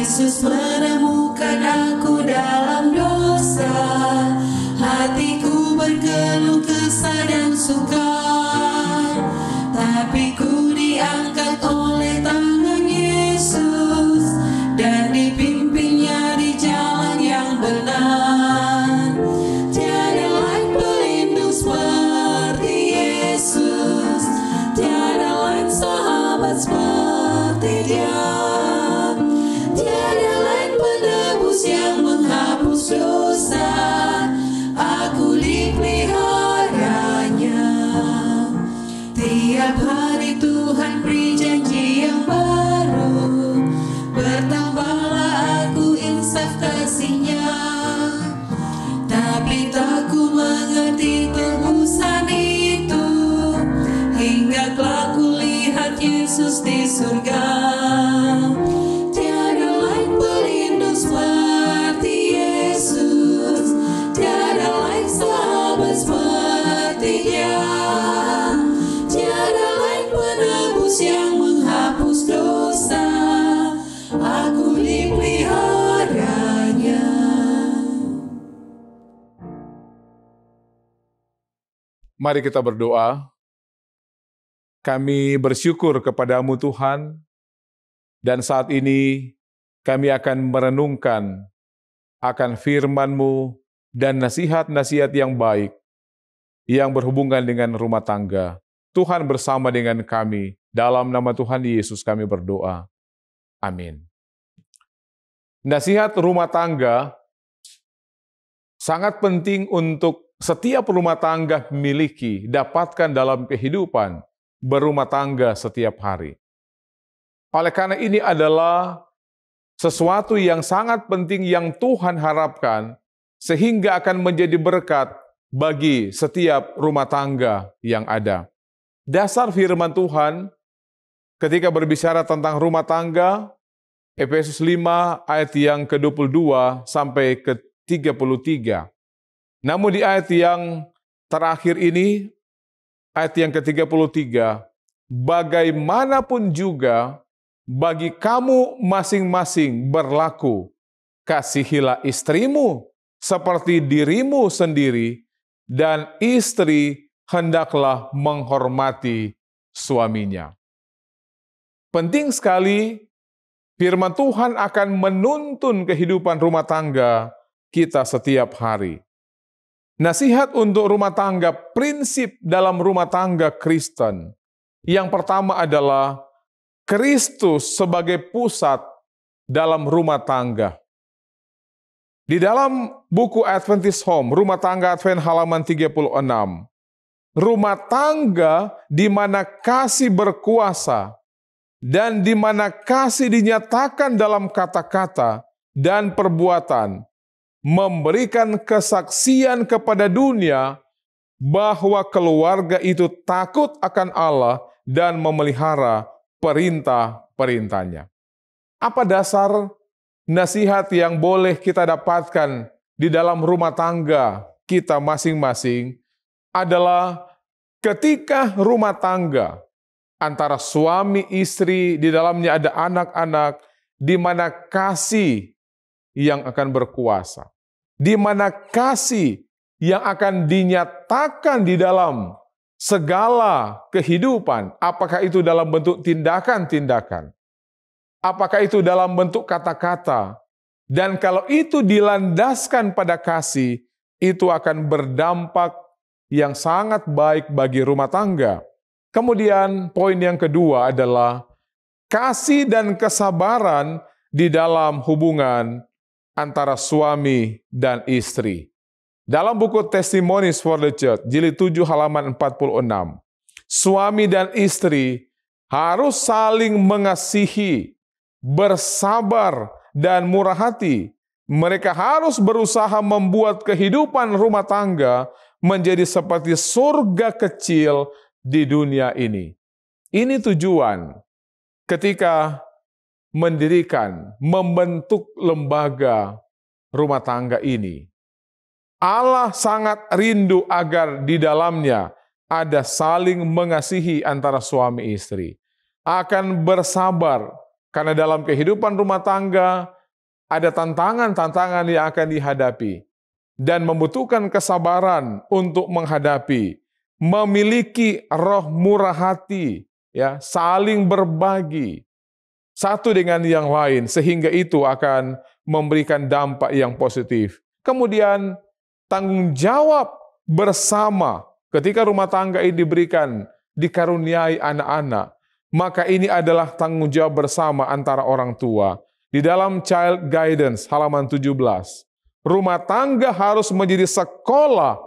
Yesus menemukan aku dalam dosa, hatiku berkeluh kesah dan suka, tapi ku diangkat oleh tangan Yesus dan dipimpinnya di jalan yang benar. Tiada lain pelindung seperti Yesus, tiada lain sahabat seperti Dia. Tiada lain penebus yang menghapus dosa, aku dipeliharanya. Tiap hari Tuhan beri janji yang baru, bertambahlah aku insaf kasih-Nya. Tapi tak ku mengerti tebusan itu, hingga kelak ku lihat Yesus di surga. Tiada lain pelindung seperti Yesus, tiada lain sahabat seperti Dia. Tiada lain penebus yang menghapus dosa, aku dipeliharanya. Mari kita berdoa. Kami bersyukur kepadamu Tuhan, dan saat ini kami akan merenungkan akan firman-Mu dan nasihat-nasihat yang baik yang berhubungan dengan rumah tangga. Tuhan bersama dengan kami. Dalam nama Tuhan Yesus kami berdoa. Amin. Nasihat rumah tangga sangat penting untuk setiap rumah tangga miliki, dapatkan dalam kehidupan berumah tangga setiap hari. Oleh karena ini adalah sesuatu yang sangat penting yang Tuhan harapkan, sehingga akan menjadi berkat bagi setiap rumah tangga yang ada. Dasar firman Tuhan ketika berbicara tentang rumah tangga, Efesus 5 ayat yang ke-22 sampai ke-33. Namun di ayat yang terakhir ini, ayat yang ke-33, bagaimanapun juga bagi kamu masing-masing berlaku, kasihilah istrimu seperti dirimu sendiri, dan istri hendaklah menghormati suaminya. Penting sekali, firman Tuhan akan menuntun kehidupan rumah tangga kita setiap hari. Nasihat untuk rumah tangga, prinsip dalam rumah tangga Kristen. Yang pertama adalah Kristus sebagai pusat dalam rumah tangga. Di dalam buku Adventist Home, Rumah Tangga Advent halaman 36, rumah tangga di mana kasih berkuasa dan di mana kasih dinyatakan dalam kata-kata dan perbuatan, memberikan kesaksian kepada dunia bahwa keluarga itu takut akan Allah dan memelihara perintah-perintahnya. Apa dasar nasihat yang boleh kita dapatkan di dalam rumah tangga kita masing-masing? Adalah ketika rumah tangga antara suami istri, di dalamnya ada anak-anak, di mana kasih yang akan berkuasa, di mana kasih yang akan dinyatakan di dalam segala kehidupan, apakah itu dalam bentuk tindakan-tindakan, apakah itu dalam bentuk kata-kata, dan kalau itu dilandaskan pada kasih, itu akan berdampak yang sangat baik bagi rumah tangga. Kemudian poin yang kedua adalah kasih dan kesabaran di dalam hubungan antara suami dan istri. Dalam buku Testimonies for the Church, jilid 7 halaman 46, suami dan istri harus saling mengasihi, bersabar, dan murah hati. Mereka harus berusaha membuat kehidupan rumah tangga menjadi seperti surga kecil di dunia ini. Ini tujuan ketika mendirikan, membentuk lembaga rumah tangga ini. Allah sangat rindu agar di dalamnya ada saling mengasihi antara suami istri. Akan bersabar, karena dalam kehidupan rumah tangga ada tantangan-tantangan yang akan dihadapi dan membutuhkan kesabaran untuk menghadapi, memiliki roh murah hati, ya, saling berbagi satu dengan yang lain sehingga itu akan memberikan dampak yang positif. Kemudian tanggung jawab bersama ketika rumah tangga ini diberikan, dikaruniai anak-anak, maka ini adalah tanggung jawab bersama antara orang tua. Di dalam Child Guidance halaman 17, rumah tangga harus menjadi sekolah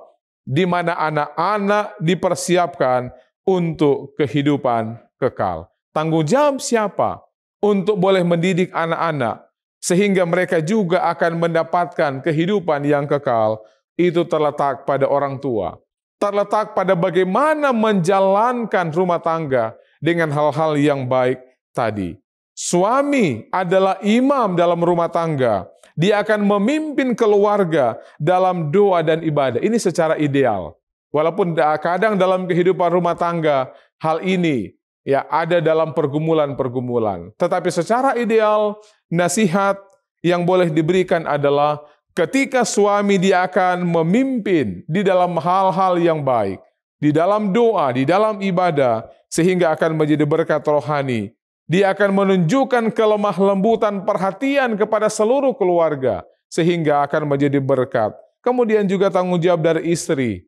di mana anak-anak dipersiapkan untuk kehidupan kekal. Tanggung jawab siapa untuk boleh mendidik anak-anak sehingga mereka juga akan mendapatkan kehidupan yang kekal? Itu terletak pada orang tua. Terletak pada bagaimana menjalankan rumah tangga dengan hal-hal yang baik tadi. Suami adalah imam dalam rumah tangga. Dia akan memimpin keluarga dalam doa dan ibadah. Ini secara ideal. Walaupun kadang dalam kehidupan rumah tangga, hal ini ya ada dalam pergumulan-pergumulan. Tetapi secara ideal, nasihat yang boleh diberikan adalah ketika suami dia akan memimpin di dalam hal-hal yang baik, di dalam doa, di dalam ibadah, sehingga akan menjadi berkat rohani. Dia akan menunjukkan kelemah lembutan perhatian kepada seluruh keluarga, sehingga akan menjadi berkat. Kemudian juga tanggung jawab dari istri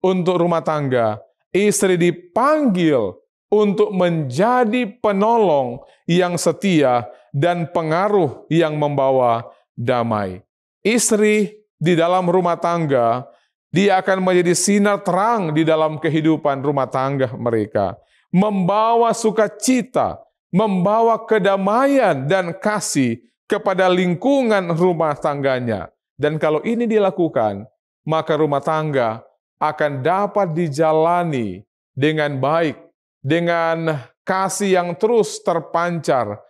untuk rumah tangga. Istri dipanggil untuk menjadi penolong yang setia dan pengaruh yang membawa damai. Istri di dalam rumah tangga, dia akan menjadi sinar terang di dalam kehidupan rumah tangga mereka. Membawa sukacita, membawa kedamaian dan kasih kepada lingkungan rumah tangganya. Dan kalau ini dilakukan, maka rumah tangga akan dapat dijalani dengan baik, dengan kasih yang terus terpancar.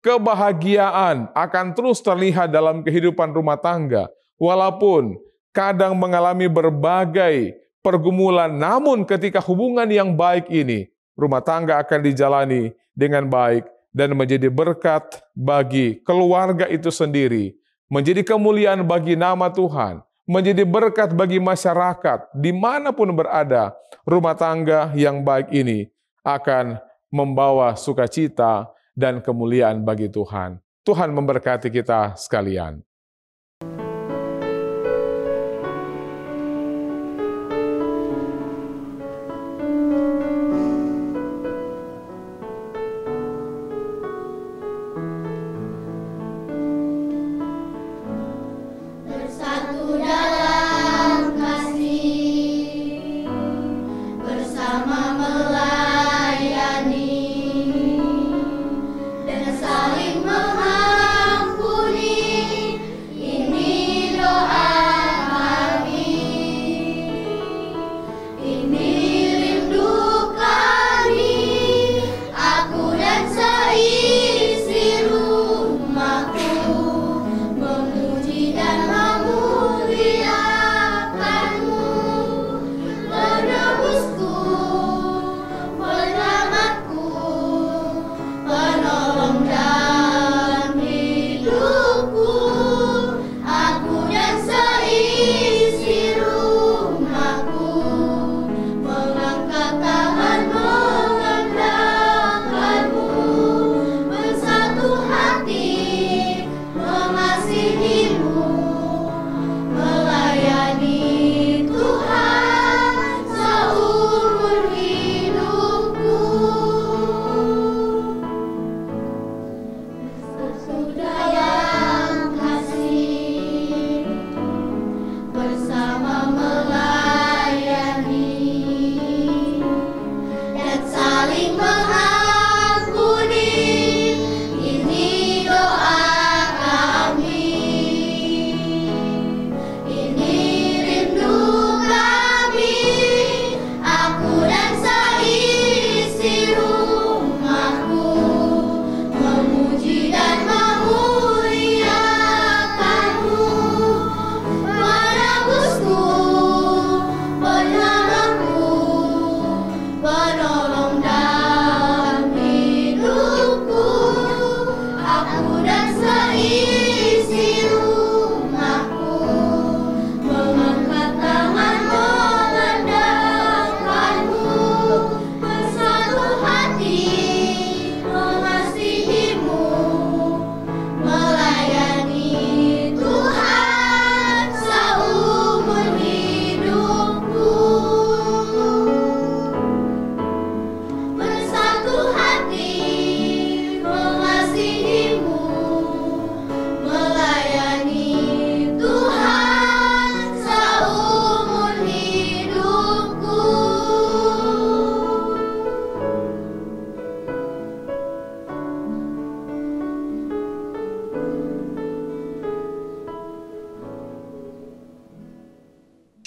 Kebahagiaan akan terus terlihat dalam kehidupan rumah tangga. Walaupun kadang mengalami berbagai pergumulan, namun ketika hubungan yang baik ini, rumah tangga akan dijalani dengan baik dan menjadi berkat bagi keluarga itu sendiri, menjadi kemuliaan bagi nama Tuhan, menjadi berkat bagi masyarakat dimanapun berada. Rumah tangga yang baik ini akan membawa sukacita dan kemuliaan bagi Tuhan. Tuhan memberkati kita sekalian. Memuji dan memuliakan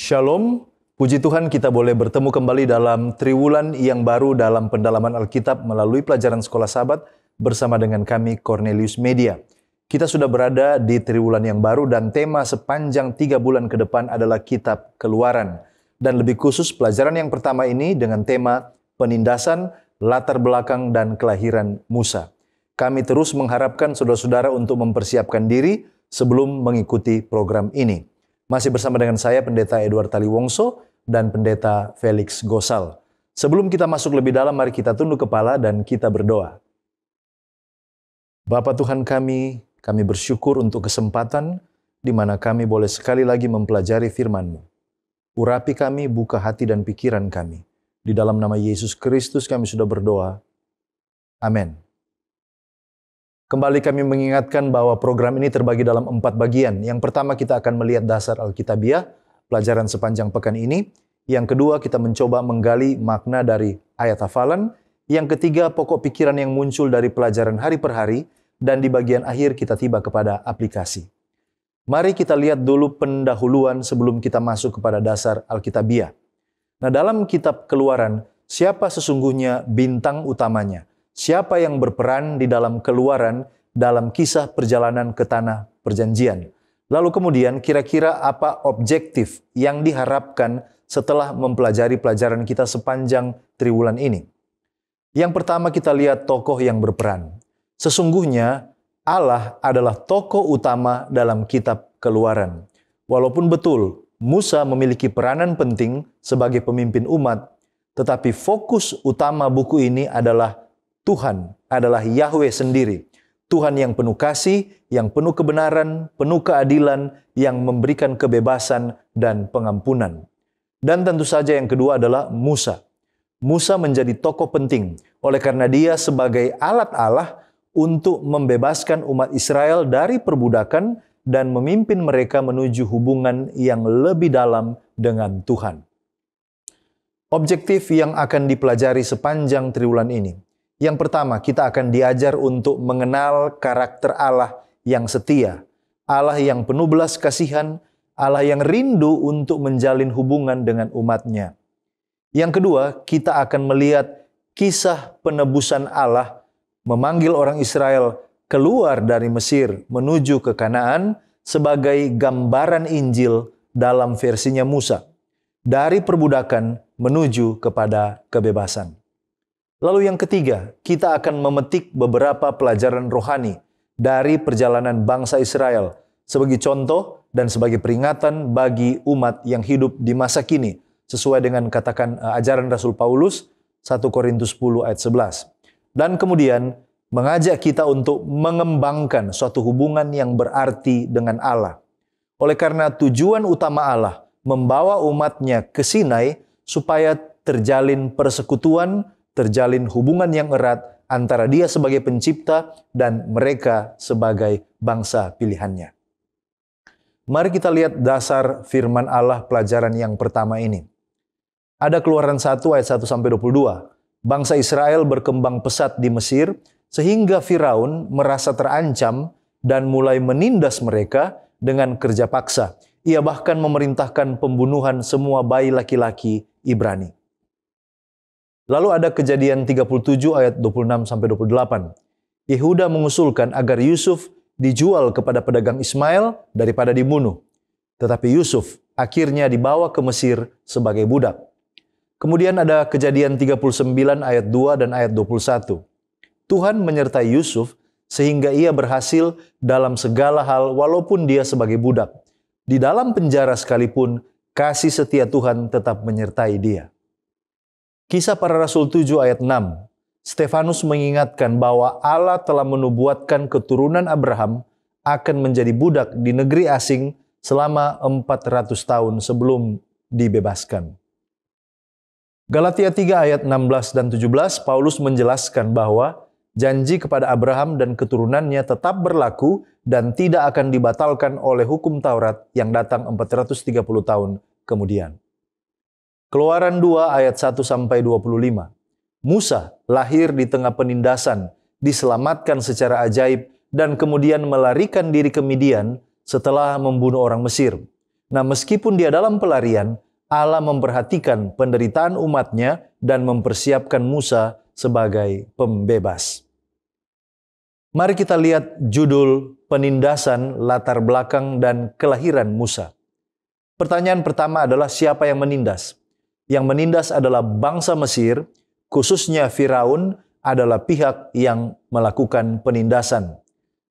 Shalom, puji Tuhan kita boleh bertemu kembali dalam triwulan yang baru dalam pendalaman Alkitab melalui pelajaran Sekolah Sabat bersama dengan kami Cornelius Media. Kita sudah berada di triwulan yang baru dan tema sepanjang 3 bulan ke depan adalah Kitab Keluaran. Dan lebih khusus pelajaran yang pertama ini dengan tema penindasan, latar belakang dan kelahiran Musa. Kami terus mengharapkan saudara-saudara untuk mempersiapkan diri sebelum mengikuti program ini. Masih bersama dengan saya, Pendeta Edward Taliwongso dan Pendeta Felix Gosal. Sebelum kita masuk lebih dalam, mari kita tunduk kepala dan kita berdoa. Bapa Tuhan kami bersyukur untuk kesempatan di mana kami boleh sekali lagi mempelajari firman-Mu. Urapi kami, buka hati dan pikiran kami. Di dalam nama Yesus Kristus kami sudah berdoa. Amin. Kembali kami mengingatkan bahwa program ini terbagi dalam 4 bagian. Yang pertama kita akan melihat dasar Alkitabiah, pelajaran sepanjang pekan ini. Yang kedua kita mencoba menggali makna dari ayat hafalan. Yang ketiga pokok pikiran yang muncul dari pelajaran hari per hari. Dan di bagian akhir kita tiba kepada aplikasi. Mari kita lihat dulu pendahuluan sebelum kita masuk kepada dasar Alkitabiah. Nah, dalam kitab Keluaran, siapa sesungguhnya bintang utamanya? Siapa yang berperan di dalam Keluaran dalam kisah perjalanan ke tanah perjanjian? Lalu kemudian kira-kira apa objektif yang diharapkan setelah mempelajari pelajaran kita sepanjang triwulan ini? Yang pertama kita lihat tokoh yang berperan. Sesungguhnya Allah adalah tokoh utama dalam kitab Keluaran. Walaupun betul Musa memiliki peranan penting sebagai pemimpin umat, tetapi fokus utama buku ini adalah Tuhan, adalah Yahweh sendiri. Tuhan yang penuh kasih, yang penuh kebenaran, penuh keadilan, yang memberikan kebebasan dan pengampunan. Dan tentu saja yang kedua adalah Musa. Musa menjadi tokoh penting oleh karena dia sebagai alat Allah untuk membebaskan umat Israel dari perbudakan dan memimpin mereka menuju hubungan yang lebih dalam dengan Tuhan. Objektif yang akan dipelajari sepanjang triwulan ini. Yang pertama, kita akan diajar untuk mengenal karakter Allah yang setia, Allah yang penuh belas kasihan, Allah yang rindu untuk menjalin hubungan dengan umatnya. Yang kedua, kita akan melihat kisah penebusan Allah memanggil orang Israel keluar dari Mesir menuju ke Kanaan sebagai gambaran Injil dalam versinya Musa, dari perbudakan menuju kepada kebebasan. Lalu yang ketiga, kita akan memetik beberapa pelajaran rohani dari perjalanan bangsa Israel sebagai contoh dan sebagai peringatan bagi umat yang hidup di masa kini, sesuai dengan katakan ajaran Rasul Paulus 1 Korintus 10 ayat 11. Dan kemudian mengajak kita untuk mengembangkan suatu hubungan yang berarti dengan Allah. Oleh karena tujuan utama Allah membawa umatnya ke Sinai supaya terjalin persekutuan, terjalin hubungan yang erat antara dia sebagai pencipta dan mereka sebagai bangsa pilihannya. Mari kita lihat dasar firman Allah pelajaran yang pertama ini. Ada Keluaran 1 ayat 1-22. Bangsa Israel berkembang pesat di Mesir sehingga Firaun merasa terancam dan mulai menindas mereka dengan kerja paksa. Ia bahkan memerintahkan pembunuhan semua bayi laki-laki Ibrani. Lalu ada Kejadian 37 ayat 26-28. Yehuda mengusulkan agar Yusuf dijual kepada pedagang Ismail daripada dibunuh. Tetapi Yusuf akhirnya dibawa ke Mesir sebagai budak. Kemudian ada Kejadian 39 ayat 2 dan ayat 21. Tuhan menyertai Yusuf sehingga ia berhasil dalam segala hal walaupun dia sebagai budak. Di dalam penjara sekalipun, kasih setia Tuhan tetap menyertai dia. Kisah Para Rasul 7 ayat 6. Stefanus mengingatkan bahwa Allah telah menubuatkan keturunan Abraham akan menjadi budak di negeri asing selama 400 tahun sebelum dibebaskan. Galatia 3 ayat 16 dan 17, Paulus menjelaskan bahwa janji kepada Abraham dan keturunannya tetap berlaku dan tidak akan dibatalkan oleh hukum Taurat yang datang 430 tahun kemudian. Keluaran 2 ayat 1-25. Musa lahir di tengah penindasan, diselamatkan secara ajaib, dan kemudian melarikan diri ke Midian setelah membunuh orang Mesir. Nah, meskipun dia dalam pelarian, Allah memperhatikan penderitaan umatnya dan mempersiapkan Musa sebagai pembebas. Mari kita lihat judul penindasan, latar belakang, dan kelahiran Musa. Pertanyaan pertama adalah siapa yang menindas? Yang menindas adalah bangsa Mesir, khususnya Firaun adalah pihak yang melakukan penindasan.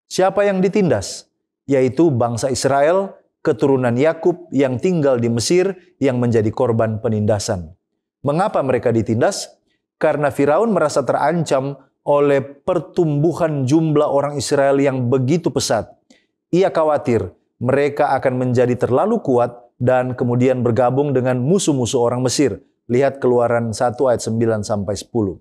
Siapa yang ditindas? Yaitu bangsa Israel, keturunan Yakub yang tinggal di Mesir yang menjadi korban penindasan. Mengapa mereka ditindas? Karena Firaun merasa terancam oleh pertumbuhan jumlah orang Israel yang begitu pesat. Ia khawatir mereka akan menjadi terlalu kuat dan kemudian bergabung dengan musuh-musuh orang Mesir. Lihat Keluaran 1 ayat 9-10.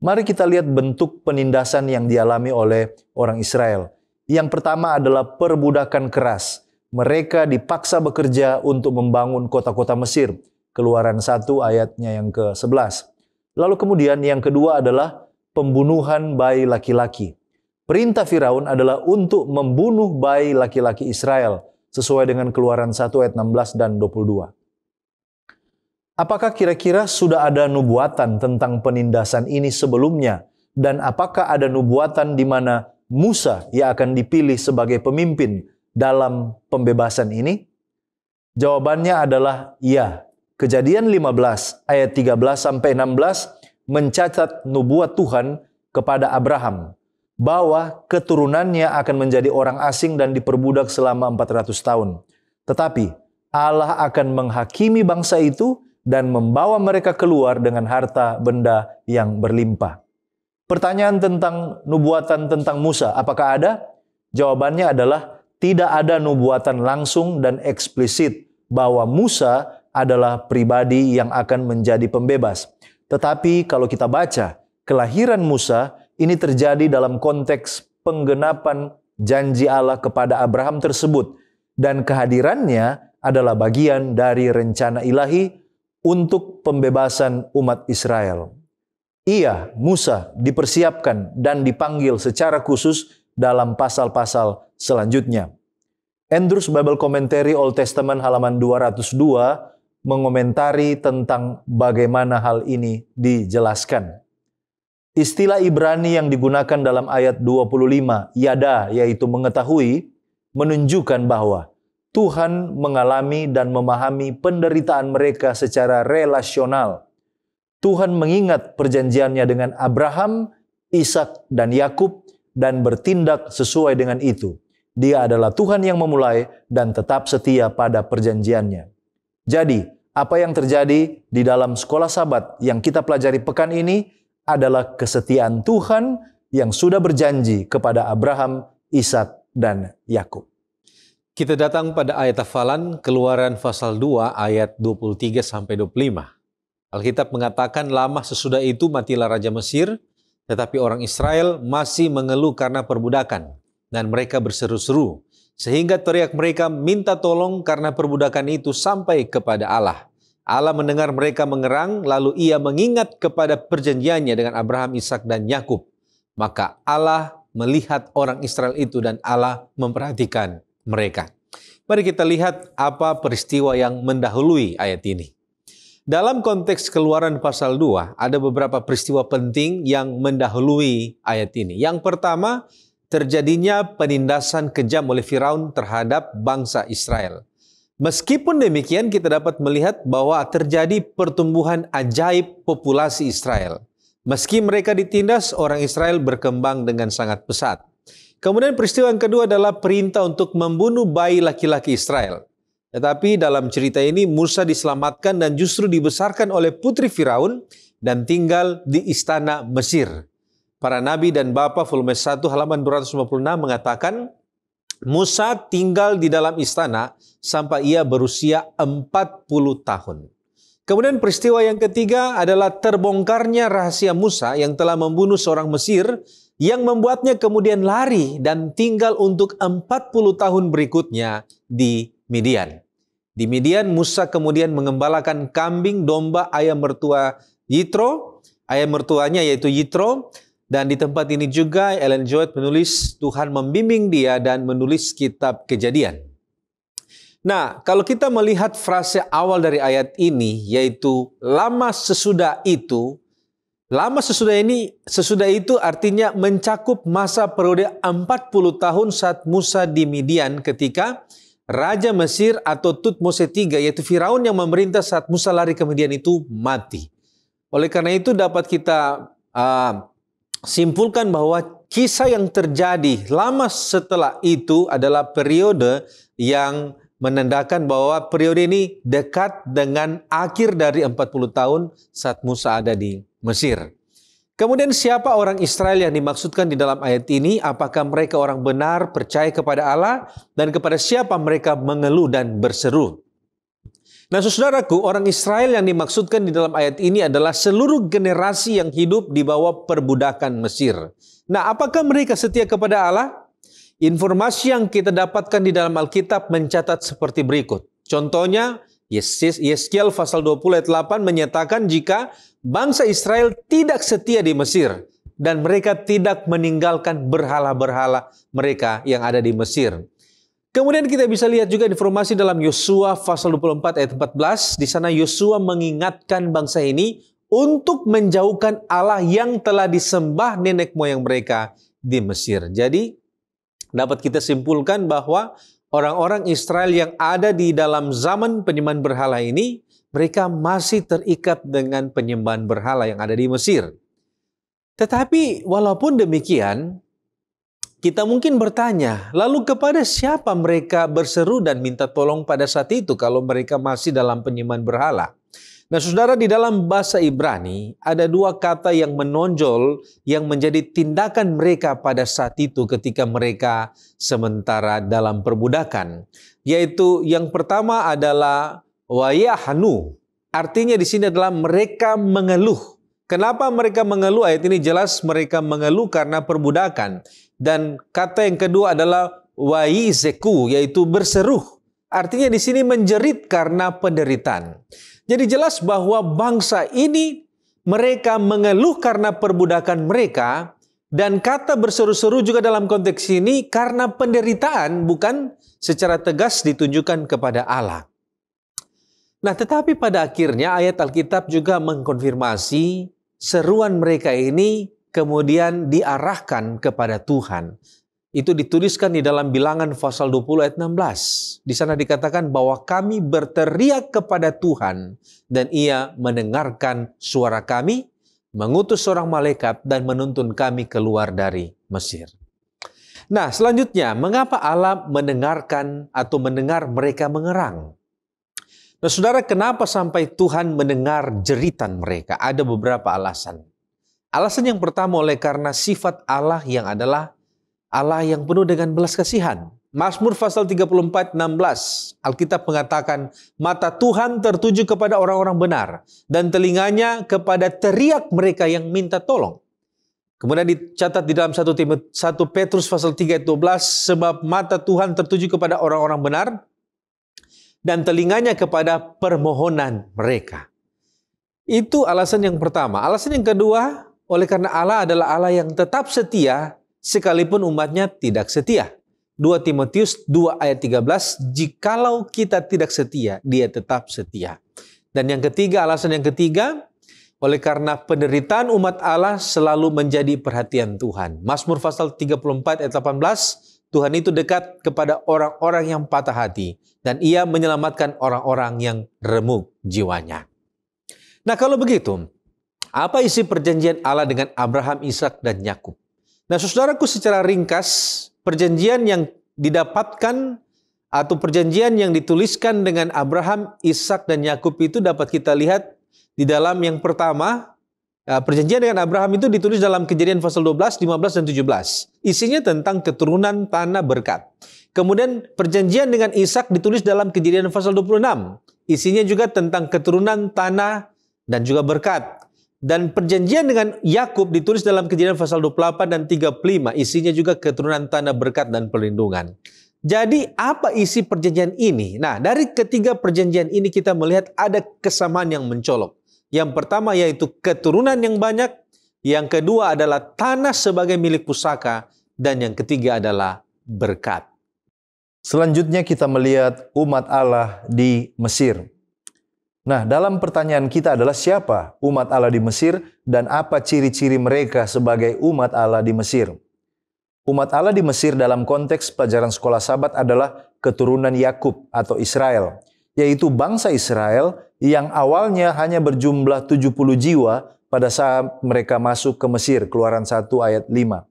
Mari kita lihat bentuk penindasan yang dialami oleh orang Israel. Yang pertama adalah perbudakan keras. Mereka dipaksa bekerja untuk membangun kota-kota Mesir. Keluaran 1 ayatnya yang ke-11. Lalu kemudian yang kedua adalah pembunuhan bayi laki-laki. Perintah Firaun adalah untuk membunuh bayi laki-laki Israel, sesuai dengan Keluaran 1 ayat 16 dan 22. Apakah kira-kira sudah ada nubuatan tentang penindasan ini sebelumnya? Dan apakah ada nubuatan di mana Musa yang akan dipilih sebagai pemimpin dalam pembebasan ini? Jawabannya adalah ya. Kejadian 15 ayat 13-16 mencatat nubuat Tuhan kepada Abraham bahwa keturunannya akan menjadi orang asing dan diperbudak selama 400 tahun. Tetapi Allah akan menghakimi bangsa itu dan membawa mereka keluar dengan harta benda yang berlimpah. Pertanyaan tentang nubuatan tentang Musa, apakah ada? Jawabannya adalah tidak ada nubuatan langsung dan eksplisit bahwa Musa adalah pribadi yang akan menjadi pembebas. Tetapi kalau kita baca, kelahiran Musa ini terjadi dalam konteks penggenapan janji Allah kepada Abraham tersebut. Dan kehadirannya adalah bagian dari rencana ilahi untuk pembebasan umat Israel. Ia, Musa, dipersiapkan dan dipanggil secara khusus dalam pasal-pasal selanjutnya. Andrews Bible Commentary Old Testament halaman 202 mengomentari tentang bagaimana hal ini dijelaskan. Istilah Ibrani yang digunakan dalam ayat 25, yada, yaitu mengetahui, menunjukkan bahwa Tuhan mengalami dan memahami penderitaan mereka secara relasional. Tuhan mengingat perjanjiannya dengan Abraham, Ishak, dan Yakub dan bertindak sesuai dengan itu. Dia adalah Tuhan yang memulai dan tetap setia pada perjanjiannya. Jadi, apa yang terjadi di dalam sekolah Sabat yang kita pelajari pekan ini adalah kesetiaan Tuhan yang sudah berjanji kepada Abraham, Ishak, dan Yakub. Kita datang pada ayat hafalan Keluaran pasal 2 ayat 23-25. Alkitab mengatakan lama sesudah itu matilah Raja Mesir, tetapi orang Israel masih mengeluh karena perbudakan. Dan mereka berseru-seru, sehingga teriak mereka minta tolong karena perbudakan itu sampai kepada Allah. Allah mendengar mereka mengerang, lalu ia mengingat kepada perjanjiannya dengan Abraham, Ishak, dan Yakub. Maka Allah melihat orang Israel itu dan Allah memperhatikan mereka. Mari kita lihat apa peristiwa yang mendahului ayat ini. Dalam konteks Keluaran pasal 2, ada beberapa peristiwa penting yang mendahului ayat ini. Yang pertama, terjadinya penindasan kejam oleh Firaun terhadap bangsa Israel. Meskipun demikian, kita dapat melihat bahwa terjadi pertumbuhan ajaib populasi Israel. Meski mereka ditindas, orang Israel berkembang dengan sangat pesat. Kemudian peristiwa yang kedua adalah perintah untuk membunuh bayi laki-laki Israel. Tetapi dalam cerita ini Musa diselamatkan dan justru dibesarkan oleh putri Firaun dan tinggal di istana Mesir. Para nabi dan bapa volume 1 halaman 256 mengatakan Musa tinggal di dalam istana sampai ia berusia 40 tahun. Kemudian peristiwa yang ketiga adalah terbongkarnya rahasia Musa yang telah membunuh seorang Mesir yang membuatnya kemudian lari dan tinggal untuk 40 tahun berikutnya di Midian. Di Midian Musa kemudian mengembalakan kambing, domba, ayam mertua Yitro, ayam mertuanya yaitu Yitro. Dan di tempat ini juga Ellen G. White menulis Tuhan membimbing dia dan menulis kitab Kejadian. Nah, kalau kita melihat frase awal dari ayat ini, yaitu lama sesudah itu, sesudah itu artinya mencakup masa periode 40 tahun saat Musa di Midian ketika Raja Mesir atau Tutmose III, yaitu Firaun yang memerintah saat Musa lari ke Midian itu mati. Oleh karena itu dapat kita simpulkan bahwa kisah yang terjadi lama setelah itu adalah periode yang menandakan bahwa periode ini dekat dengan akhir dari 40 tahun saat Musa ada di Mesir. Kemudian siapa orang Israel yang dimaksudkan di dalam ayat ini? Apakah mereka orang benar, percaya kepada Allah? Dan kepada siapa mereka mengeluh dan berseru? Nah, saudaraku, orang Israel yang dimaksudkan di dalam ayat ini adalah seluruh generasi yang hidup di bawah perbudakan Mesir. Nah, apakah mereka setia kepada Allah? Informasi yang kita dapatkan di dalam Alkitab mencatat seperti berikut. Contohnya, Yeskiel pasal 20 ayat 8 menyatakan jika bangsa Israel tidak setia di Mesir dan mereka tidak meninggalkan berhala-berhala mereka yang ada di Mesir. Kemudian kita bisa lihat juga informasi dalam Yosua pasal 24 ayat 14. Di sana Yosua mengingatkan bangsa ini untuk menjauhkan Allah yang telah disembah nenek moyang mereka di Mesir. Jadi dapat kita simpulkan bahwa orang-orang Israel yang ada di dalam zaman penyembahan berhala ini, mereka masih terikat dengan penyembahan berhala yang ada di Mesir. Tetapi walaupun demikian, kita mungkin bertanya, lalu kepada siapa mereka berseru dan minta tolong pada saat itu kalau mereka masih dalam penyembahan berhala? Nah, saudara, di dalam bahasa Ibrani ada dua kata yang menonjol yang menjadi tindakan mereka pada saat itu ketika mereka sementara dalam perbudakan. Yaitu yang pertama adalah wayahanu. Artinya di sini adalah mereka mengeluh. Kenapa mereka mengeluh? Ayat ini jelas mereka mengeluh karena perbudakan. Dan kata yang kedua adalah wayizeku, yaitu berseru. Artinya di sini menjerit karena penderitaan. Jadi jelas bahwa bangsa ini mereka mengeluh karena perbudakan mereka, dan kata berseru-seru juga dalam konteks ini karena penderitaan, bukan secara tegas ditunjukkan kepada Allah. Nah, tetapi pada akhirnya ayat Alkitab juga mengkonfirmasi seruan mereka ini kemudian diarahkan kepada Tuhan. Itu dituliskan di dalam Bilangan pasal 20 ayat 16. Di sana dikatakan bahwa kami berteriak kepada Tuhan dan Ia mendengarkan suara kami, mengutus seorang malaikat dan menuntun kami keluar dari Mesir. Nah, selanjutnya, mengapa Allah mendengarkan atau mendengar mereka mengerang? Nah, saudara, kenapa sampai Tuhan mendengar jeritan mereka? Ada beberapa alasan. Alasan yang pertama oleh karena sifat Allah yang adalah Allah yang penuh dengan belas kasihan. Mazmur pasal 34, 16, Alkitab mengatakan, mata Tuhan tertuju kepada orang-orang benar, dan telinganya kepada teriak mereka yang minta tolong. Kemudian dicatat di dalam 1 Petrus pasal 3 ayat 12, sebab mata Tuhan tertuju kepada orang-orang benar, dan telinganya kepada permohonan mereka. Itu alasan yang pertama. Alasan yang kedua, oleh karena Allah adalah Allah yang tetap setia, sekalipun umatnya tidak setia. 2 Timotius 2 ayat 13, jikalau kita tidak setia, Dia tetap setia. Dan yang ketiga, alasan yang ketiga, oleh karena penderitaan umat Allah selalu menjadi perhatian Tuhan. Mazmur pasal 34 ayat 18, Tuhan itu dekat kepada orang-orang yang patah hati, dan Ia menyelamatkan orang-orang yang remuk jiwanya. Nah, kalau begitu, apa isi perjanjian Allah dengan Abraham, Ishak, dan Yakub? Nah, saudaraku, secara ringkas, perjanjian yang didapatkan atau perjanjian yang dituliskan dengan Abraham, Ishak, dan Yakub itu dapat kita lihat di dalam yang pertama, perjanjian dengan Abraham itu ditulis dalam Kejadian pasal 12, 15, dan 17. Isinya tentang keturunan tanah berkat. Kemudian perjanjian dengan Ishak ditulis dalam Kejadian pasal 26. Isinya juga tentang keturunan tanah dan juga berkat. Dan perjanjian dengan Yakub ditulis dalam Kejadian pasal 28 dan 35. Isinya juga keturunan tanah berkat dan perlindungan. Jadi apa isi perjanjian ini? Nah, dari ketiga perjanjian ini kita melihat ada kesamaan yang mencolok. Yang pertama yaitu keturunan yang banyak. Yang kedua adalah tanah sebagai milik pusaka. Dan yang ketiga adalah berkat. Selanjutnya kita melihat umat Allah di Mesir. Nah, dalam pertanyaan kita adalah siapa umat Allah di Mesir dan apa ciri-ciri mereka sebagai umat Allah di Mesir. Umat Allah di Mesir dalam konteks pelajaran sekolah Sabat adalah keturunan Yakub atau Israel, yaitu bangsa Israel yang awalnya hanya berjumlah 70 jiwa pada saat mereka masuk ke Mesir, Keluaran 1 ayat 5.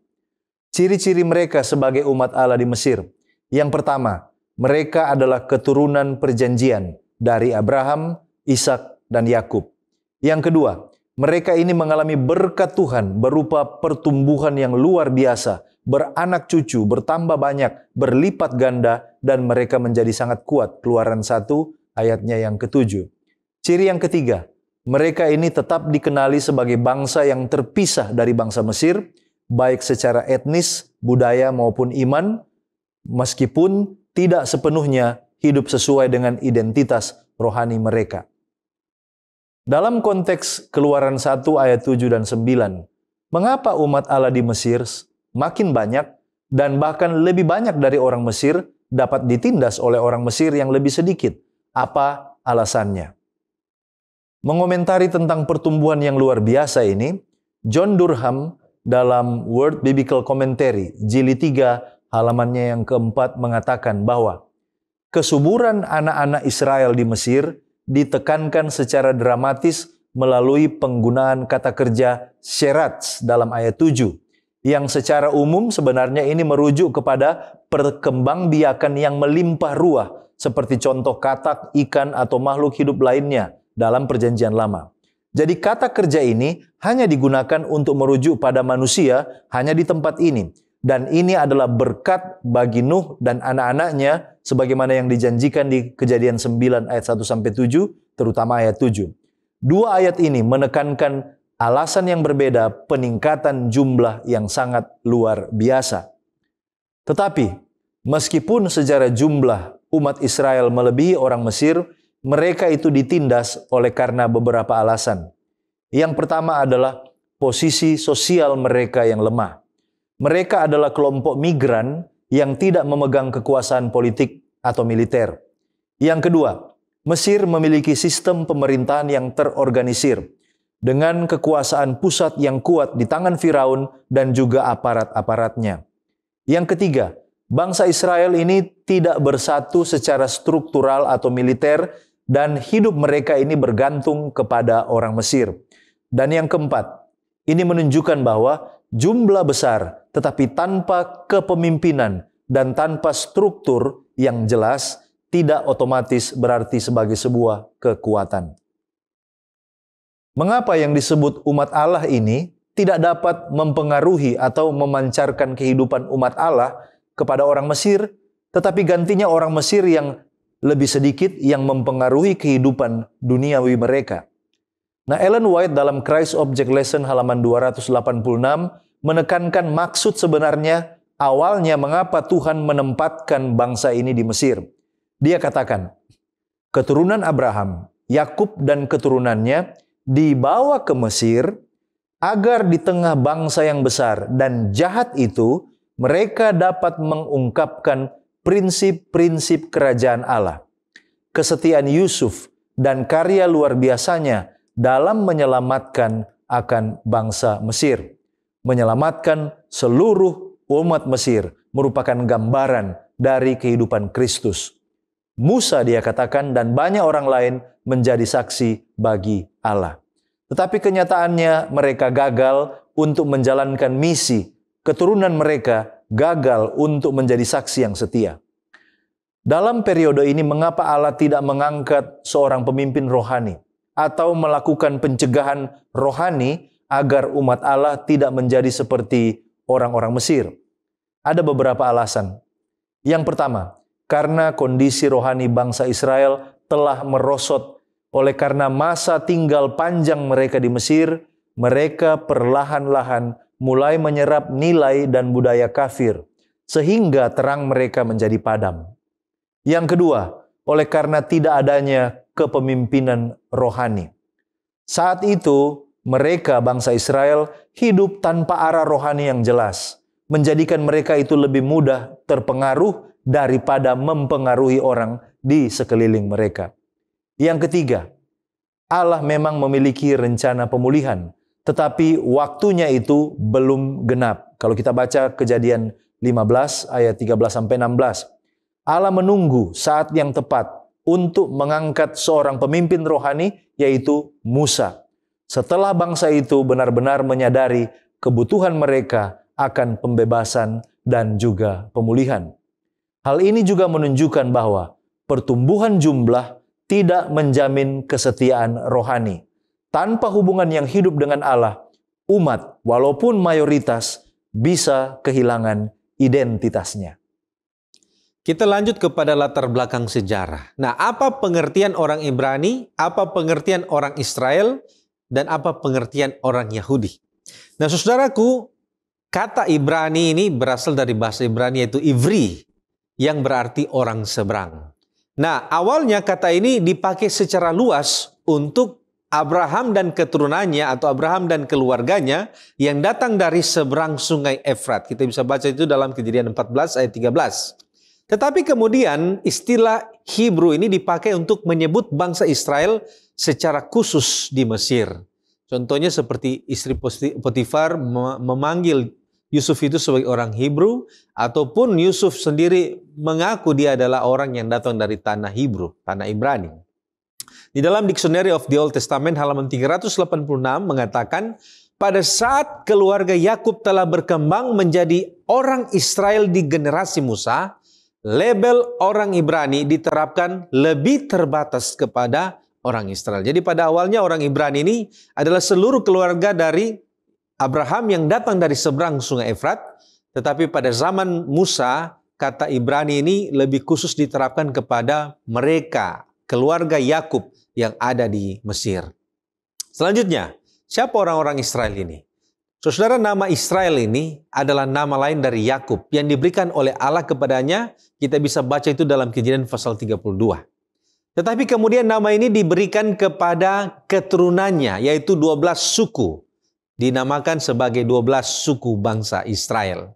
Ciri-ciri mereka sebagai umat Allah di Mesir. Yang pertama, mereka adalah keturunan perjanjian dari Abraham, Ishak, dan Yakub. Yang kedua, mereka ini mengalami berkat Tuhan berupa pertumbuhan yang luar biasa, beranak cucu, bertambah banyak, berlipat ganda, dan mereka menjadi sangat kuat. Keluaran 1 ayatnya yang ke-7. Ciri yang ketiga, mereka ini tetap dikenali sebagai bangsa yang terpisah dari bangsa Mesir, baik secara etnis, budaya maupun iman, meskipun tidak sepenuhnya hidup sesuai dengan identitas rohani mereka. Dalam konteks Keluaran 1 ayat 7 dan 9, mengapa umat Allah di Mesir makin banyak dan bahkan lebih banyak dari orang Mesir dapat ditindas oleh orang Mesir yang lebih sedikit? Apa alasannya? Mengomentari tentang pertumbuhan yang luar biasa ini, John Durham dalam Word Biblical Commentary, jilid 3, halamannya yang keempat mengatakan bahwa kesuburan anak-anak Israel di Mesir ditekankan secara dramatis melalui penggunaan kata kerja sherats dalam ayat 7, yang secara umum sebenarnya ini merujuk kepada perkembangbiakan yang melimpah ruah, seperti contoh katak, ikan, atau makhluk hidup lainnya dalam perjanjian lama. Jadi kata kerja ini hanya digunakan untuk merujuk pada manusia hanya di tempat ini. Dan ini adalah berkat bagi Nuh dan anak-anaknya sebagaimana yang dijanjikan di Kejadian 9 ayat 1-7, terutama ayat 7. Dua ayat ini menekankan alasan yang berbeda, peningkatan jumlah yang sangat luar biasa. Tetapi meskipun secara jumlah umat Israel melebihi orang Mesir, mereka itu ditindas oleh karena beberapa alasan. Yang pertama adalah posisi sosial mereka yang lemah. Mereka adalah kelompok migran yang tidak memegang kekuasaan politik atau militer. Yang kedua, Mesir memiliki sistem pemerintahan yang terorganisir dengan kekuasaan pusat yang kuat di tangan Firaun dan juga aparat-aparatnya. Yang ketiga, bangsa Israel ini tidak bersatu secara struktural atau militer dan hidup mereka ini bergantung kepada orang Mesir. Dan yang keempat, ini menunjukkan bahwa jumlah besar tetapi tanpa kepemimpinan dan tanpa struktur yang jelas tidak otomatis berarti sebagai sebuah kekuatan. Mengapa yang disebut umat Allah ini tidak dapat mempengaruhi atau memancarkan kehidupan umat Allah kepada orang Mesir, tetapi gantinya orang Mesir yang lebih sedikit yang mempengaruhi kehidupan duniawi mereka? Nah, Ellen White dalam Christ Object Lesson halaman 286 menekankan maksud sebenarnya awalnya mengapa Tuhan menempatkan bangsa ini di Mesir. Dia katakan, keturunan Abraham, Yakub dan keturunannya dibawa ke Mesir agar di tengah bangsa yang besar dan jahat itu mereka dapat mengungkapkan prinsip-prinsip kerajaan Allah. Kesetiaan Yusuf dan karya luar biasanya dalam menyelamatkan akan bangsa Mesir. Menyelamatkan seluruh umat Mesir merupakan gambaran dari kehidupan Kristus. Musa dia katakan dan banyak orang lain menjadi saksi bagi Allah. Tetapi kenyataannya mereka gagal untuk menjalankan misi. Keturunan mereka gagal untuk menjadi saksi yang setia. Dalam periode ini mengapa Allah tidak mengangkat seorang pemimpin rohani atau melakukan pencegahan rohani agar umat Allah tidak menjadi seperti orang-orang Mesir? Ada beberapa alasan. Yang pertama, karena kondisi rohani bangsa Israel telah merosot oleh karena masa tinggal panjang mereka di Mesir, mereka perlahan-lahan mulai menyerap nilai dan budaya kafir, sehingga terang mereka menjadi padam. Yang kedua, oleh karena tidak adanya kepemimpinan rohani. Saat itu, mereka bangsa Israel hidup tanpa arah rohani yang jelas, menjadikan mereka itu lebih mudah terpengaruh daripada mempengaruhi orang di sekeliling mereka. Yang ketiga, Allah memang memiliki rencana pemulihan, tetapi waktunya itu belum genap. Kalau kita baca Kejadian 15 ayat 13-16, Allah menunggu saat yang tepat untuk mengangkat seorang pemimpin rohani, yaitu Musa. Setelah bangsa itu benar-benar menyadari kebutuhan mereka akan pembebasan dan juga pemulihan. Hal ini juga menunjukkan bahwa pertumbuhan jumlah tidak menjamin kesetiaan rohani. Tanpa hubungan yang hidup dengan Allah, umat walaupun mayoritas bisa kehilangan identitasnya. Kita lanjut kepada latar belakang sejarah. Nah, apa pengertian orang Ibrani, apa pengertian orang Israel, dan apa pengertian orang Yahudi? Nah, saudaraku, kata Ibrani ini berasal dari bahasa Ibrani yaitu Ivri, yang berarti orang seberang. Nah, awalnya kata ini dipakai secara luas untuk Abraham dan keturunannya atau Abraham dan keluarganya yang datang dari seberang sungai Efrat. Kita bisa baca itu dalam Kejadian 14 ayat 13. Tetapi kemudian istilah Hebrew ini dipakai untuk menyebut bangsa Israel secara khusus di Mesir. Contohnya seperti istri Potifar memanggil Yusuf itu sebagai orang Hebrew, ataupun Yusuf sendiri mengaku dia adalah orang yang datang dari tanah Hebrew, tanah Ibrani. Di dalam Dictionary of the Old Testament halaman 386 mengatakan, pada saat keluarga Yakub telah berkembang menjadi orang Israel di generasi Musa, label orang Ibrani diterapkan lebih terbatas kepada orang Israel. Jadi pada awalnya orang Ibrani ini adalah seluruh keluarga dari Abraham yang datang dari seberang sungai Efrat, tetapi pada zaman Musa, kata Ibrani ini lebih khusus diterapkan kepada mereka, keluarga Yakub yang ada di Mesir. Selanjutnya, siapa orang-orang Israel ini? Saudara, nama Israel ini adalah nama lain dari Yakub yang diberikan oleh Allah kepadanya. Kita bisa baca itu dalam Kejadian pasal 32. Tetapi kemudian nama ini diberikan kepada keturunannya, yaitu 12 suku. Dinamakan sebagai 12 suku bangsa Israel.